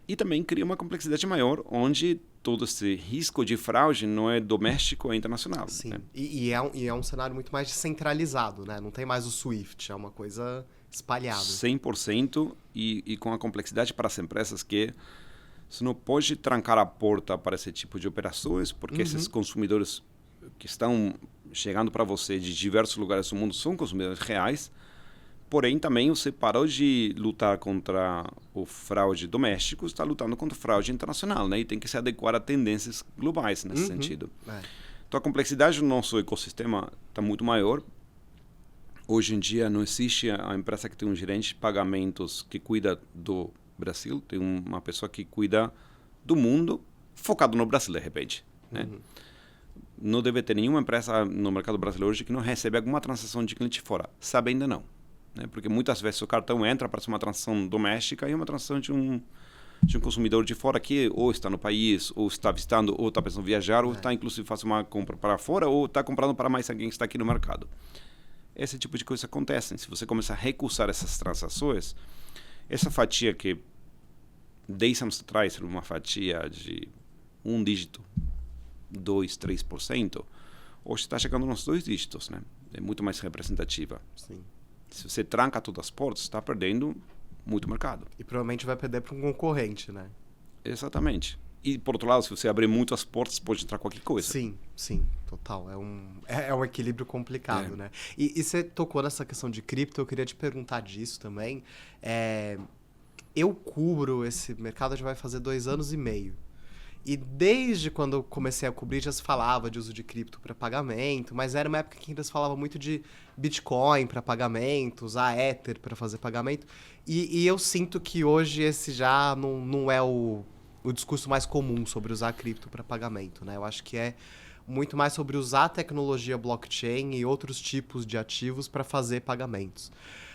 E também cria uma complexidade maior, onde todo esse risco de fraude não é doméstico, é internacional. Sim, Né? e é um cenário muito mais descentralizado, né? Não tem mais o SWIFT, é uma coisa espalhada. 100% e com a complexidade para as empresas que você não pode trancar a porta para esse tipo de operações, porque esses consumidores que estão chegando para você de diversos lugares do mundo são consumidores reais, porém também você parou de lutar contra o fraude doméstico, está lutando contra o fraude internacional, né? E tem que se adequar a tendências globais nesse sentido. Então a complexidade do nosso ecossistema está muito maior. Hoje em dia não existe a empresa que tem um gerente de pagamentos que cuida do Brasil, tem uma pessoa que cuida do mundo focado no Brasil, de repente. Né? Não deve ter nenhuma empresa no mercado brasileiro hoje que não recebe alguma transação de cliente fora. Sabe ainda não. Né? Porque muitas vezes o cartão entra para ser uma transação doméstica e uma transação de um consumidor de fora que ou está no país, ou está visitando, ou está pensando em viajar, ou está inclusive fazendo uma compra para fora, ou está comprando para mais alguém que está aqui no mercado. Esse tipo de coisa acontece. Se você começar a recusar essas transações, essa fatia que 10 anos atrás era uma fatia de um dígito, 2, 3%, hoje está chegando nos 2 dígitos, né? É muito mais representativa. Sim. Se você tranca todas as portas, está perdendo muito mercado. E provavelmente vai perder para um concorrente, né? Exatamente. E, por outro lado, se você abrir muito as portas, pode entrar qualquer coisa. Sim, sim, total. É um equilíbrio complicado, né? E você tocou nessa questão de cripto, eu queria te perguntar disso também. Eu cubro esse mercado já vai fazer 2 anos e meio. E desde quando eu comecei a cobrir já se falava de uso de cripto para pagamento, mas era uma época que ainda se falava muito de Bitcoin para pagamento, usar Ether para fazer pagamento. E eu sinto que hoje esse já não é o discurso mais comum sobre usar cripto para pagamento, né? Eu acho que é muito mais sobre usar a tecnologia blockchain e outros tipos de ativos para fazer pagamentos.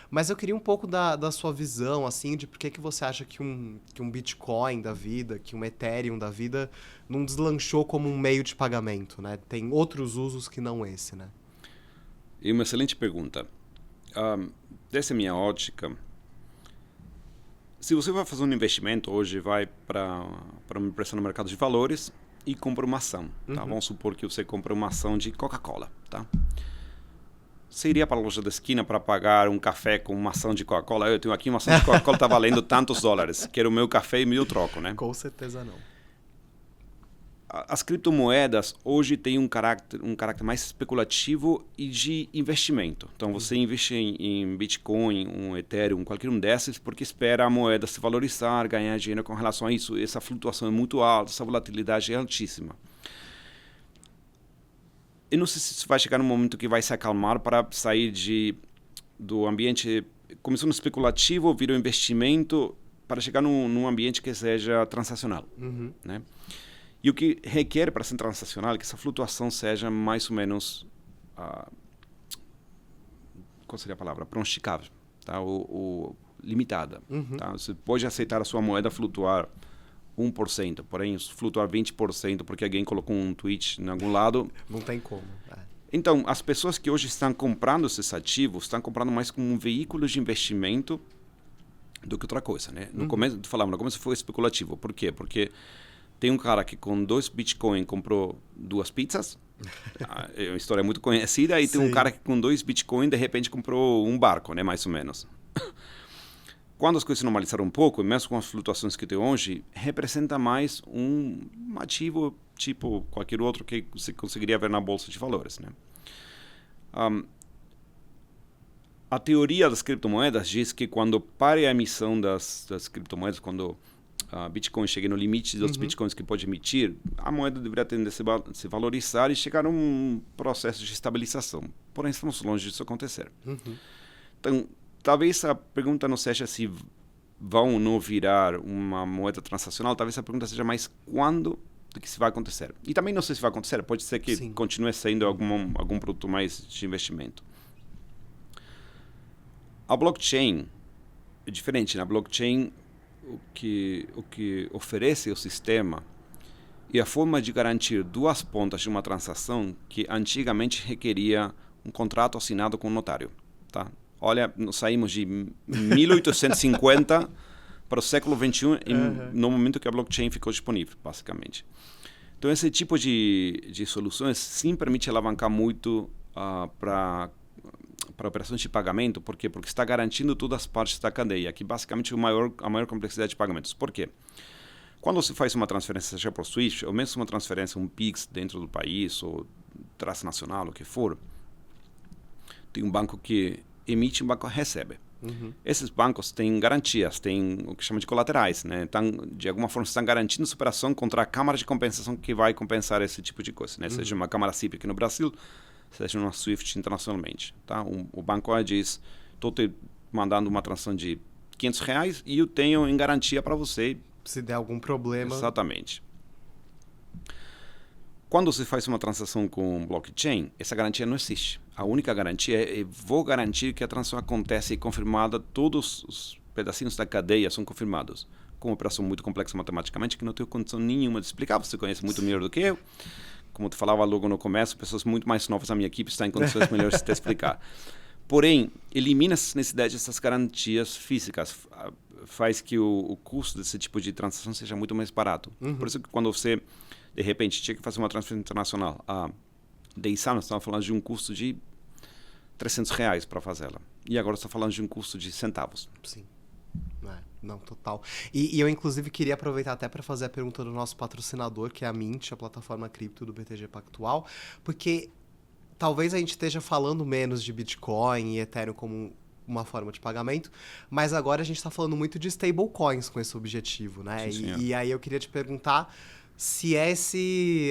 Mas eu queria um pouco da sua visão, assim, de por que você acha que um Bitcoin da vida, que um Ethereum da vida não deslanchou como um meio de pagamento, né? Tem outros usos que não esse, né? E uma excelente pergunta. Dessa minha ótica, se você vai fazer um investimento hoje, vai para uma empresa no mercado de valores e compra uma ação. Tá? Vamos supor que você compra uma ação de Coca-Cola, tá? Você iria para a loja da esquina para pagar um café com uma ação de Coca-Cola? Eu tenho aqui uma ação de Coca-Cola, está valendo tantos dólares. Quero o meu café e meu troco, né? Com certeza não. As criptomoedas hoje têm um caráter mais especulativo e de investimento. Então, você investe em Bitcoin, um Ethereum, qualquer um desses, porque espera a moeda se valorizar, ganhar dinheiro com relação a isso. Essa flutuação é muito alta, essa volatilidade é altíssima. Eu não sei se isso vai chegar num momento que vai se acalmar para sair do ambiente, começando especulativo, vir um investimento, para chegar num ambiente que seja transacional. Né? E o que requer para ser transacional é que essa flutuação seja mais ou menos, qual seria a palavra? Pronosticável, tá? ou limitada. Tá? Você pode aceitar a sua moeda flutuar 1%, porém flutuar 20% porque alguém colocou um tweet em algum lado. Não tem como. Então, as pessoas que hoje estão comprando esses ativos estão comprando mais como um veículo de investimento do que outra coisa, né? No começo foi especulativo. Por quê? Porque tem um cara que com 2 Bitcoin comprou 2 pizzas. É uma história muito conhecida. E tem um cara que com 2 Bitcoin de repente comprou um barco, né? Mais ou menos. Quando as coisas se normalizaram um pouco, mesmo com as flutuações que tem hoje, representa mais um ativo tipo qualquer outro que você conseguiria ver na bolsa de valores, né? A teoria das criptomoedas diz que quando pare a emissão das criptomoedas, quando a Bitcoin chegue no limite dos Bitcoins que pode emitir, a moeda deveria tender a se valorizar e chegar a um processo de estabilização. Porém, estamos longe disso acontecer. Então, talvez a pergunta não seja se vão ou não virar uma moeda transacional, talvez a pergunta seja mais quando do que se vai acontecer. E também não sei se vai acontecer, pode ser que continue sendo algum produto mais de investimento. A blockchain é diferente. Na blockchain, o que oferece o sistema é a forma de garantir 2 pontas de uma transação que antigamente requeria um contrato assinado com um notário. Tá? Olha, nós saímos de 1850 para o século XXI, no momento que a blockchain ficou disponível, basicamente. Então, esse tipo de soluções sim permite alavancar muito para operações de pagamento. Por quê? Porque está garantindo todas as partes da cadeia, que basicamente é a maior complexidade de pagamentos. Por quê? Quando você faz uma transferência, seja por Swift, ou mesmo uma transferência, um Pix dentro do país, ou transnacional, o que for, tem um banco que emite, um banco que recebe. Esses bancos têm garantias, têm o que chama de colaterais, né? Então, de alguma forma, estão garantindo a operação contra a câmara de compensação que vai compensar esse tipo de coisa, né? Seja uma câmara CIP aqui no Brasil, seja uma SWIFT internacionalmente. Tá? O banco diz, estou te mandando uma transação de R$500 e eu tenho em garantia para você. Se der algum problema. Exatamente. Quando você faz uma transação com blockchain, essa garantia não existe. A única garantia é vou garantir que a transação acontece e confirmada, todos os pedacinhos da cadeia são confirmados. Com uma operação muito complexa matematicamente, que não tenho condição nenhuma de explicar, você conhece muito melhor do que eu. Como tu falava logo no começo, pessoas muito mais novas da minha equipe estão em condições melhores de te explicar. Porém, elimina essa necessidade dessas garantias físicas, faz que o custo desse tipo de transação seja muito mais barato. Por isso que quando você, de repente, tinha que fazer uma transferência internacional, há 10 anos estava falando de um custo de R$300 para fazê-la. E agora está falando de um custo de centavos. Sim. Não, total. E eu, inclusive, queria aproveitar até para fazer a pergunta do nosso patrocinador, que é a Mint, a plataforma cripto do BTG Pactual, porque talvez a gente esteja falando menos de Bitcoin e Ethereum como uma forma de pagamento, mas agora a gente está falando muito de stablecoins com esse objetivo, né? E aí eu queria te perguntar se é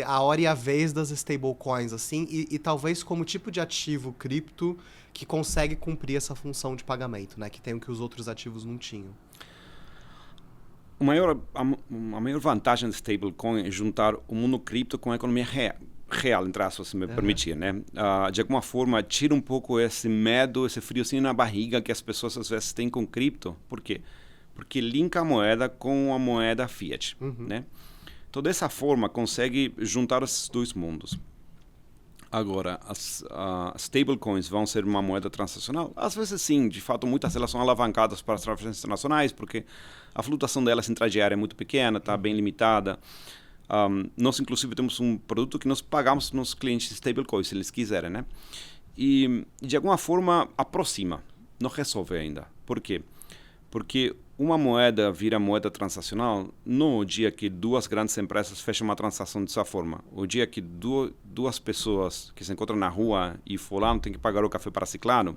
a hora e a vez das stablecoins, assim, e talvez como tipo de ativo cripto que consegue cumprir essa função de pagamento, né? Que tem o que os outros ativos não tinham. A maior vantagem do stablecoin é juntar o mundo cripto com a economia real, entre aspas, se me permitir, né? De alguma forma, tira um pouco esse medo, esse friozinho na barriga que as pessoas às vezes têm com cripto. Por quê? Porque linka a moeda com a moeda fiat, né? Então, dessa forma, consegue juntar esses dois mundos. Agora, as stablecoins vão ser uma moeda transacional? Às vezes sim, de fato, muitas elas são alavancadas para as transferências internacionais, porque a flutuação delas intradiária é muito pequena, está bem limitada. Nós, inclusive, temos um produto que nós pagamos para os clientes de stablecoins, se eles quiserem, né? E, de alguma forma, aproxima, não resolve ainda. Por quê? Porque uma moeda vira moeda transacional não o dia que duas grandes empresas fecham uma transação dessa forma. O dia que duas pessoas que se encontram na rua e fulano tem que pagar o café para ciclano,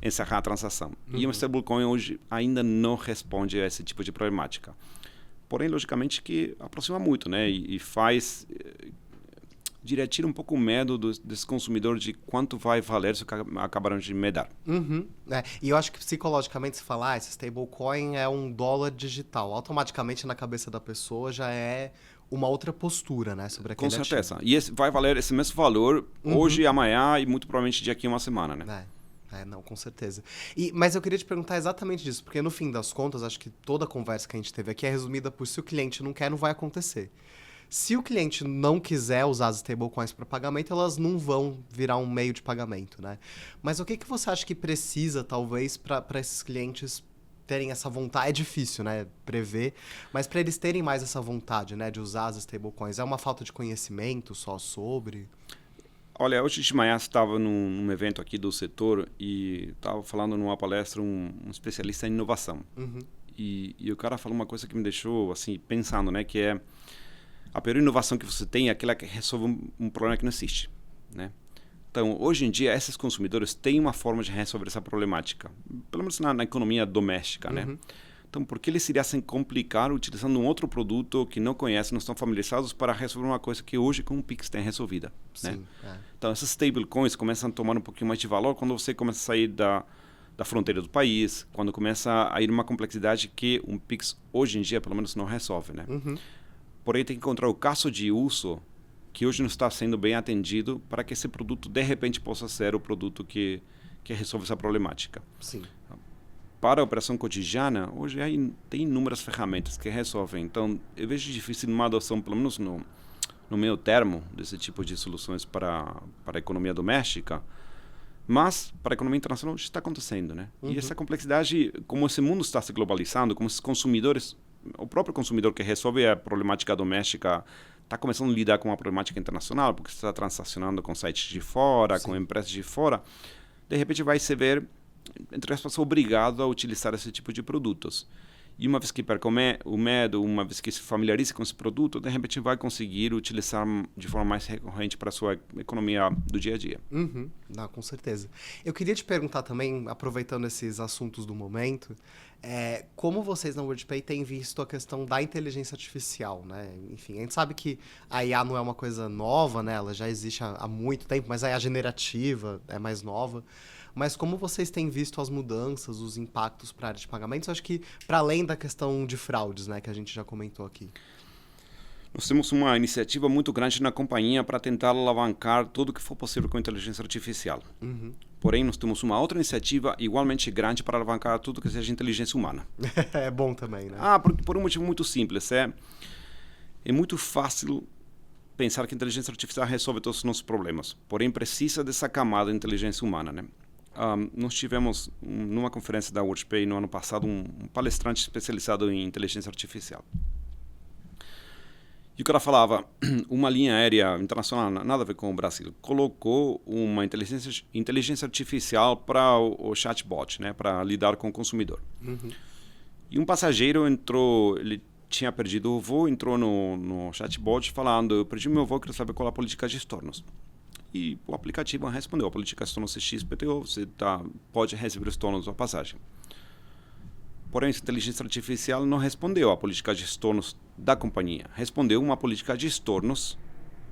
encerrar a transação. E um stablecoin hoje ainda não responde a esse tipo de problemática. Porém, logicamente, que aproxima muito, né? E faz... tira um pouco o medo desse consumidor de quanto vai valer se acabaram de me dar. E eu acho que psicologicamente se falar, esse stablecoin é um dólar digital. Automaticamente na cabeça da pessoa já é uma outra postura, né? Sobre aquele Com certeza. ativo. E vai valer esse mesmo valor hoje, amanhã e muito provavelmente daqui a uma semana, né? Não, com certeza. Mas eu queria te perguntar exatamente disso, porque no fim das contas, acho que toda a conversa que a gente teve aqui é resumida por se o cliente não quer, não vai acontecer. Se o cliente não quiser usar as stablecoins para pagamento, elas não vão virar um meio de pagamento, né? Mas o que você acha que precisa, talvez, para esses clientes terem essa vontade? É difícil, né, prever, mas para eles terem mais essa vontade, né, de usar as stablecoins, é uma falta de conhecimento só sobre? Olha, hoje de manhã estava num evento aqui do setor e estava falando numa palestra um especialista em inovação. E o cara falou uma coisa que me deixou assim pensando, né, que é a pior inovação que você tem é aquela que resolve um problema que não existe, né? Então, hoje em dia, esses consumidores têm uma forma de resolver essa problemática, pelo menos na economia doméstica, né? Então, por que eles iriam se complicar utilizando um outro produto que não conhecem, não estão familiarizados para resolver uma coisa que hoje com o Pix tem resolvida, né? Então, essas stablecoins começam a tomar um pouquinho mais de valor quando você começa a sair da fronteira do país, quando começa a ir uma complexidade que um Pix hoje em dia, pelo menos, não resolve, né? Porém, tem que encontrar o caso de uso que hoje não está sendo bem atendido para que esse produto, de repente, possa ser o produto que resolve essa problemática. Sim. Para a operação cotidiana, hoje tem inúmeras ferramentas que resolvem. Então, eu vejo difícil uma adoção, pelo menos no meu termo, desse tipo de soluções para a economia doméstica, Mas, para a economia internacional, isso está acontecendo, né? E essa complexidade, como esse mundo está se globalizando, como esses consumidores, o próprio consumidor que resolve a problemática doméstica está começando a lidar com a problemática internacional, porque está transacionando com sites de fora, com empresas de fora, de repente vai se ver, entre aspas, obrigado a utilizar esse tipo de produtos. E uma vez que perca o medo, uma vez que se familiarize com esse produto, de repente vai conseguir utilizar de forma mais recorrente para a sua economia do dia a dia. Não, com certeza. Eu queria te perguntar também, aproveitando esses assuntos do momento, como vocês na WorldPay têm visto a questão da inteligência artificial, né? Enfim, a gente sabe que a IA não é uma coisa nova, né? Ela já existe há muito tempo, mas a IA generativa é mais nova. Mas como vocês têm visto as mudanças, os impactos para a área de pagamentos, acho que para além da questão de fraudes, né, que a gente já comentou aqui? Nós temos uma iniciativa muito grande na companhia para tentar alavancar tudo o que for possível com inteligência artificial. Porém, nós temos uma outra iniciativa igualmente grande para alavancar tudo que seja inteligência humana. É bom também, né? Por um motivo muito simples. É muito fácil pensar que a inteligência artificial resolve todos os nossos problemas. Porém, precisa dessa camada de inteligência humana, né? Nós tivemos, numa conferência da WorldPay no ano passado, um palestrante especializado em inteligência artificial. E o cara falava, uma linha aérea internacional, nada a ver com o Brasil, colocou uma inteligência artificial para o chatbot, né, para lidar com o consumidor. E um passageiro entrou, ele tinha perdido o voo, entrou no chatbot falando, eu perdi meu voo, quero saber qual é a política de estornos. E o aplicativo respondeu, a política de estornos é XPTO, você pode receber os estornos da passagem. Porém, a inteligência artificial não respondeu a política de estornos da companhia. Respondeu uma política de estornos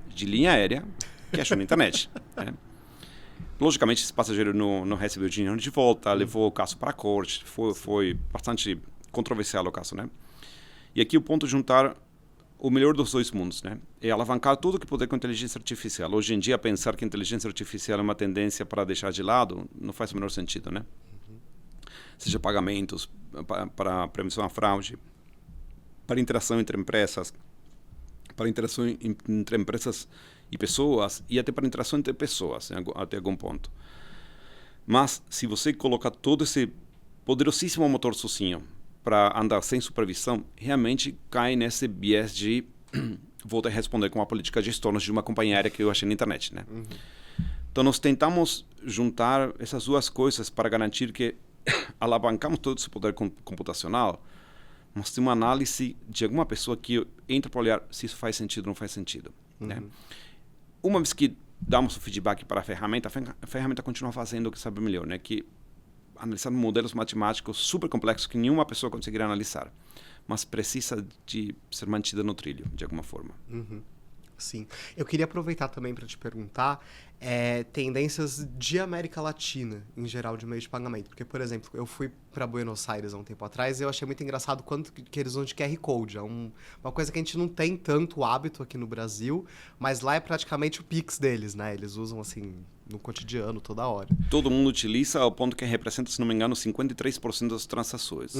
de linha aérea que achou na internet. Né? Logicamente, esse passageiro não recebeu o dinheiro de volta, levou o caso para a corte, foi bastante controversial o caso. Né? E aqui o ponto é juntar o melhor dos dois mundos, né? É alavancar tudo que puder com inteligência artificial. Hoje em dia, pensar que inteligência artificial é uma tendência para deixar de lado não faz o menor sentido, né? Seja pagamentos, para prevenção à fraude, para interação entre empresas, para interação entre empresas e pessoas, e até para interação entre pessoas, até algum ponto. Mas, se você colocar todo esse poderosíssimo motor sozinho para andar sem supervisão, realmente cai nesse viés de vou te responder com a política de estornos de uma companhia aérea que eu achei na internet, né? Então, nós tentamos juntar essas duas coisas para garantir que alavancamos todo esse poder computacional, mas tem uma análise de alguma pessoa que entra para olhar se isso faz sentido ou não faz sentido. Né? Uma vez que damos o feedback para a ferramenta continua fazendo o que sabe melhor, né? Que analisando modelos matemáticos super complexos que nenhuma pessoa conseguirá analisar, mas precisa de ser mantida no trilho, de alguma forma. Sim. Eu queria aproveitar também para te perguntar tendências de América Latina, em geral, de meio de pagamento. Porque, por exemplo, eu fui para Buenos Aires há um tempo atrás e eu achei muito engraçado quanto que eles usam de QR Code. É uma coisa que a gente não tem tanto hábito aqui no Brasil, mas lá é praticamente o Pix deles, né? Eles usam, assim, no cotidiano, toda hora. Todo mundo utiliza ao ponto que representa, se não me engano, 53% das transações.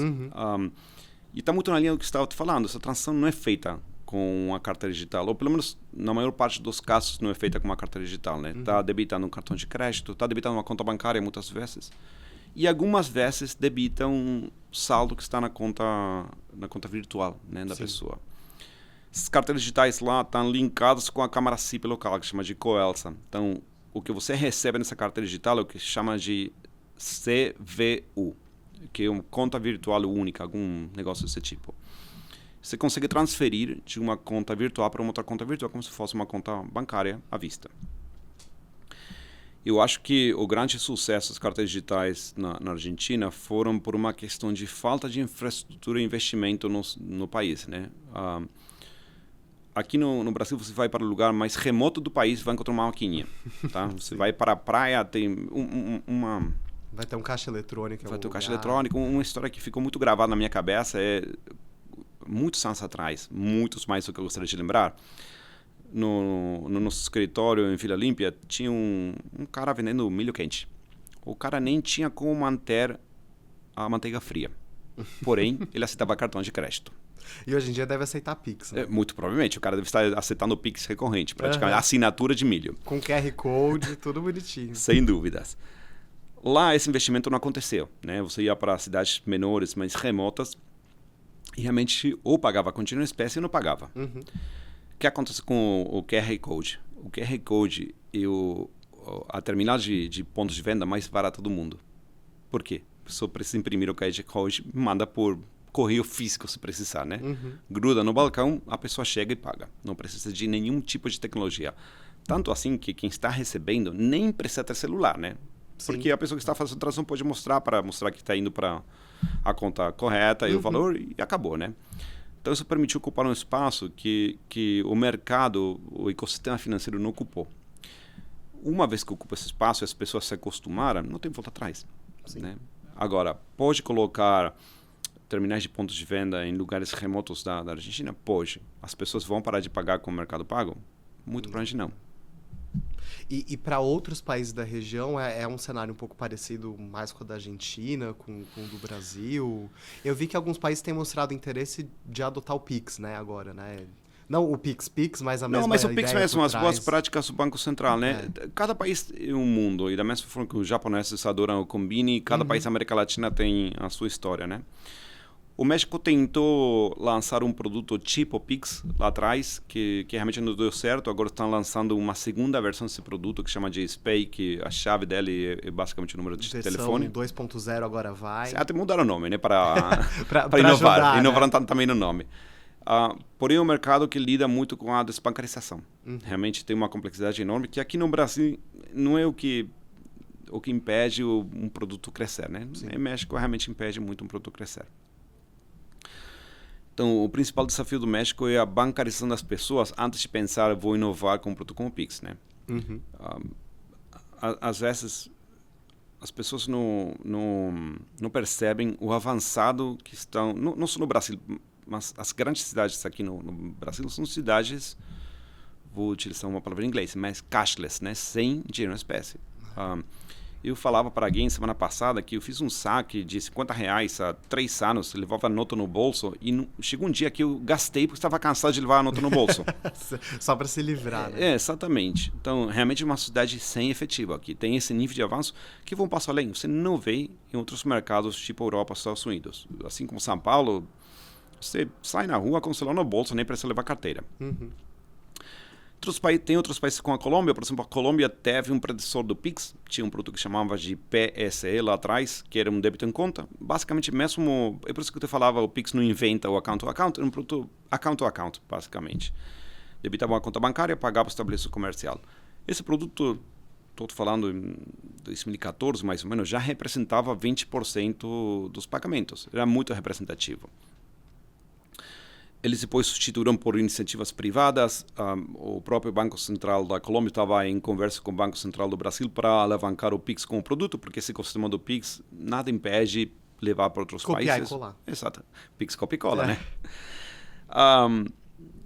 E está muito na linha do que você estava te falando. Essa transação não é feita com a carteira digital, ou pelo menos na maior parte dos casos não é feita com uma carteira digital, né? Está debitando um cartão de crédito, está debitando uma conta bancária muitas vezes, e algumas vezes debita um saldo que está na conta virtual, né, da pessoa. Essas carteiras digitais lá estão linkadas com a câmara CIP local, que chama de Coelsa. Então, o que você recebe nessa carteira digital é o que se chama de CVU, que é uma conta virtual única, algum negócio desse tipo. Você consegue transferir de uma conta virtual para uma outra conta virtual como se fosse uma conta bancária à vista. Eu acho que o grande sucesso das carteiras digitais na Argentina foram por uma questão de falta de infraestrutura e investimento no país, né? Aqui no Brasil, você vai para o lugar mais remoto do país, vai encontrar uma maquininha. Tá? Você vai para a praia, tem uma... Vai ter um caixa eletrônico. Vai ter um caixa eletrônico. Uma história que ficou muito gravada na minha cabeça muitos anos atrás, muitos mais do que eu gostaria de lembrar, no nosso escritório em Vila Olímpia, tinha um cara vendendo milho quente. O cara nem tinha como manter a manteiga fria. Porém, ele aceitava cartão de crédito. E hoje em dia deve aceitar Pix, né? Muito provavelmente. O cara deve estar aceitando o Pix recorrente, praticamente assinatura de milho. Com QR Code, tudo bonitinho. Sem dúvidas. Lá esse investimento não aconteceu, né? Você ia para cidades menores, mais remotas, e realmente ou pagava continho em espécie ou não pagava. Uhum. O que acontece com o QR Code? O QR Code é a terminal de pontos de venda mais barata do mundo. Por quê? A pessoa precisa imprimir o QR Code, manda por correio físico se precisar, né? Uhum. Gruda no balcão, a pessoa chega e paga. Não precisa de nenhum tipo de tecnologia. Tanto assim que quem está recebendo nem precisa ter celular, né? Sim. Porque a pessoa que está fazendo a transação pode mostrar que está indo para a conta correta e o valor e acabou, né? Então isso permitiu ocupar um espaço que o mercado, o ecossistema financeiro não ocupou. Uma vez que ocupa esse espaço e as pessoas se acostumaram, não tem volta atrás. Né? Agora, pode colocar terminais de pontos de venda em lugares remotos da Argentina? Pode. As pessoas vão parar de pagar com o Mercado Pago? Muito provavelmente não. E para outros países da região é um cenário um pouco parecido mais com o da Argentina, com o do Brasil. Eu vi que alguns países têm mostrado interesse de adotar o Pix, né, agora, né? Não o Pix, mas a mesma ideia. Não, mas o Pix mesmo, as boas trás. práticas do Banco Central, né? Cada país é um mundo, e da mesma forma que os japoneses adoram o Combini, cada país da América Latina tem a sua história, né? O México tentou lançar um produto tipo Pix lá atrás, que realmente não deu certo. Agora estão lançando uma segunda versão desse produto, que chama de SPAY, que a chave dele é basicamente o número de telefone. 2.0 agora vai. Até mudaram o nome, né? Para inovar. Ajudar, inovaram também no nome. Porém, é um mercado que lida muito com a desbancarização. Realmente tem uma complexidade enorme, que aqui no Brasil não é o que impede um produto crescer, né? Em México realmente impede muito um produto crescer. Então, o principal desafio do México é a bancarização das pessoas antes de pensar, vou inovar com um produto como o Pix, né? Às vezes, as pessoas não percebem o avançado que estão... Não só no Brasil, mas as grandes cidades aqui no Brasil são cidades, vou utilizar uma palavra em inglês, mas cashless, né? Sem dinheiro em espécie. Eu falava para alguém semana passada que eu fiz um saque de R$50 há 3 anos, levava a nota no bolso e chegou um dia que eu gastei porque estava cansado de levar a nota no bolso. Só para se livrar, né? Exatamente. Então, realmente é uma cidade sem efetivo aqui. Tem esse nível de avanço que vão passar além. Você não vê em outros mercados tipo Europa, Estados Unidos. Assim como São Paulo, você sai na rua com o celular no bolso, nem precisa levar carteira. Tem outros países como a Colômbia, por exemplo, a Colômbia teve um predecessor do Pix, tinha um produto que chamava de PSE lá atrás, que era um débito em conta. Basicamente, mesmo, é por isso que eu te falava, o Pix não inventa o account to account, era um produto account to account, basicamente. Debitava uma conta bancária, pagava o estabelecimento comercial. Esse produto, estou falando em 2014 mais ou menos, já representava 20% dos pagamentos, era muito representativo. Eles depois substituíram por iniciativas privadas. O próprio Banco Central da Colômbia estava em conversa com o Banco Central do Brasil para alavancar o Pix como produto, porque esse ecossistema do Pix nada impede levar para outros países. Copiar e colar. Exato. Pix copia e cola, né?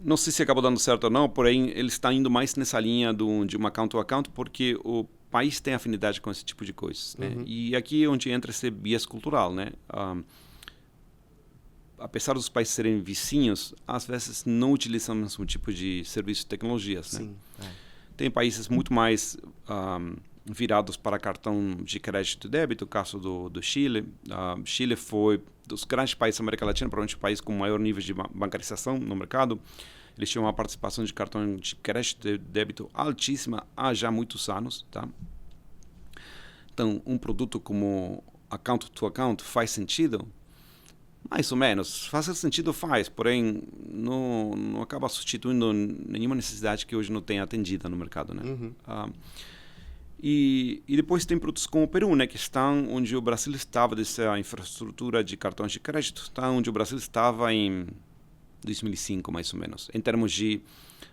Não sei se acabou dando certo ou não, porém, eles estão indo mais nessa linha de uma account to account, porque o país tem afinidade com esse tipo de coisas. Né? E aqui é onde entra esse bias cultural, né? Apesar dos países serem vizinhos, às vezes não utilizam o mesmo tipo de serviço de tecnologias. Sim, né? Tem países muito mais virados para cartão de crédito e débito, o caso do Chile. Chile foi dos grandes países da América Latina, provavelmente o país com maior nível de bancarização no mercado. Eles tinham uma participação de cartão de crédito e débito altíssima há já muitos anos. Tá? Então, um produto como account to account faz sentido? Mais ou menos. Fazer sentido faz, porém não acaba substituindo nenhuma necessidade que hoje não tem atendida no mercado. Né? E depois tem produtos como o Peru, né, que estão onde o Brasil estava dessa infraestrutura de cartões de crédito, está onde o Brasil estava em 2005, mais ou menos, em termos de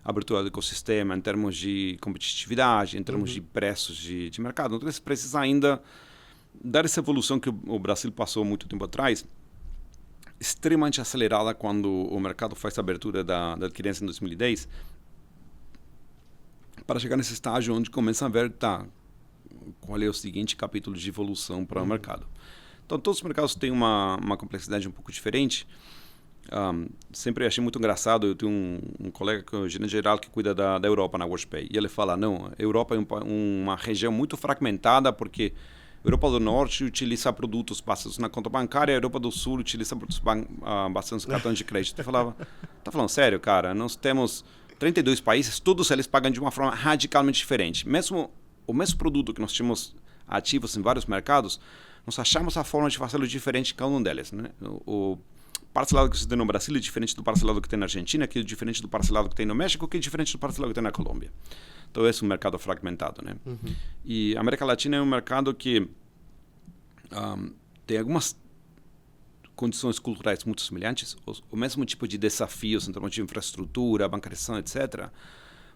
abertura do ecossistema, em termos de competitividade, em termos de preços de mercado. Então, eles precisam ainda dar essa evolução que o Brasil passou muito tempo atrás, extremamente acelerada quando o mercado faz a abertura da adquirência em 2010, para chegar nesse estágio onde começa a ver qual é o seguinte capítulo de evolução para o mercado. Então, todos os mercados têm uma complexidade um pouco diferente. Sempre achei muito engraçado, eu tenho um colega que é o gerente geral que cuida da Europa na WorldPay, e ele fala, não, a Europa é uma região muito fragmentada porque Europa do Norte utiliza produtos baseados na conta bancária, a Europa do Sul utiliza produtos baseados nos cartões de crédito. Eu falava, tá falando sério, cara? Nós temos 32 países, todos eles pagam de uma forma radicalmente diferente. Mesmo o mesmo produto que nós tínhamos ativos em vários mercados, nós achamos a forma de fazê-lo diferente em cada um deles, né? O parcelado que você tem no Brasil é diferente do parcelado que tem na Argentina, que é diferente do parcelado que tem no México, que é diferente do parcelado que tem na Colômbia. Então, esse é um mercado fragmentado, né? E a América Latina é um mercado que tem algumas condições culturais muito semelhantes, o mesmo tipo de desafios em termos de infraestrutura, bancarização, etc.,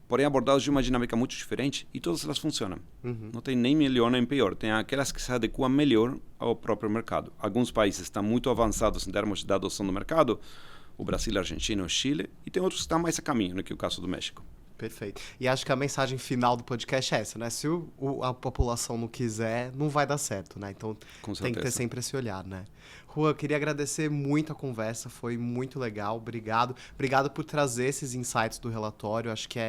porém abordados de uma dinâmica muito diferente, e todas elas funcionam. Não tem nem melhor nem pior. Tem aquelas que se adequam melhor ao próprio mercado. Alguns países estão muito avançados em termos de adoção do mercado, o Brasil, a Argentina, o Chile, e tem outros que estão mais a caminho, né, que é o caso do México. Perfeito. E acho que a mensagem final do podcast é essa, né? Se a população não quiser, não vai dar certo, né? Então tem que ter sempre esse olhar, né? Juan, eu queria agradecer muito a conversa, foi muito legal, obrigado. Obrigado por trazer esses insights do relatório, acho que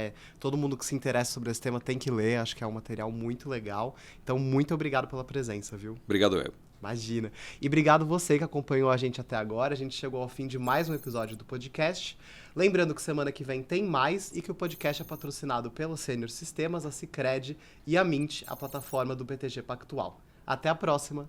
todo mundo que se interessa sobre esse tema tem que ler, acho que é um material muito legal. Então, muito obrigado pela presença, viu? Obrigado, eu. Imagina. E obrigado você que acompanhou a gente até agora. A gente chegou ao fim de mais um episódio do podcast. Lembrando que semana que vem tem mais e que o podcast é patrocinado pela Senior Sistemas, a Sicredi e a Mint, a plataforma do BTG Pactual. Até a próxima!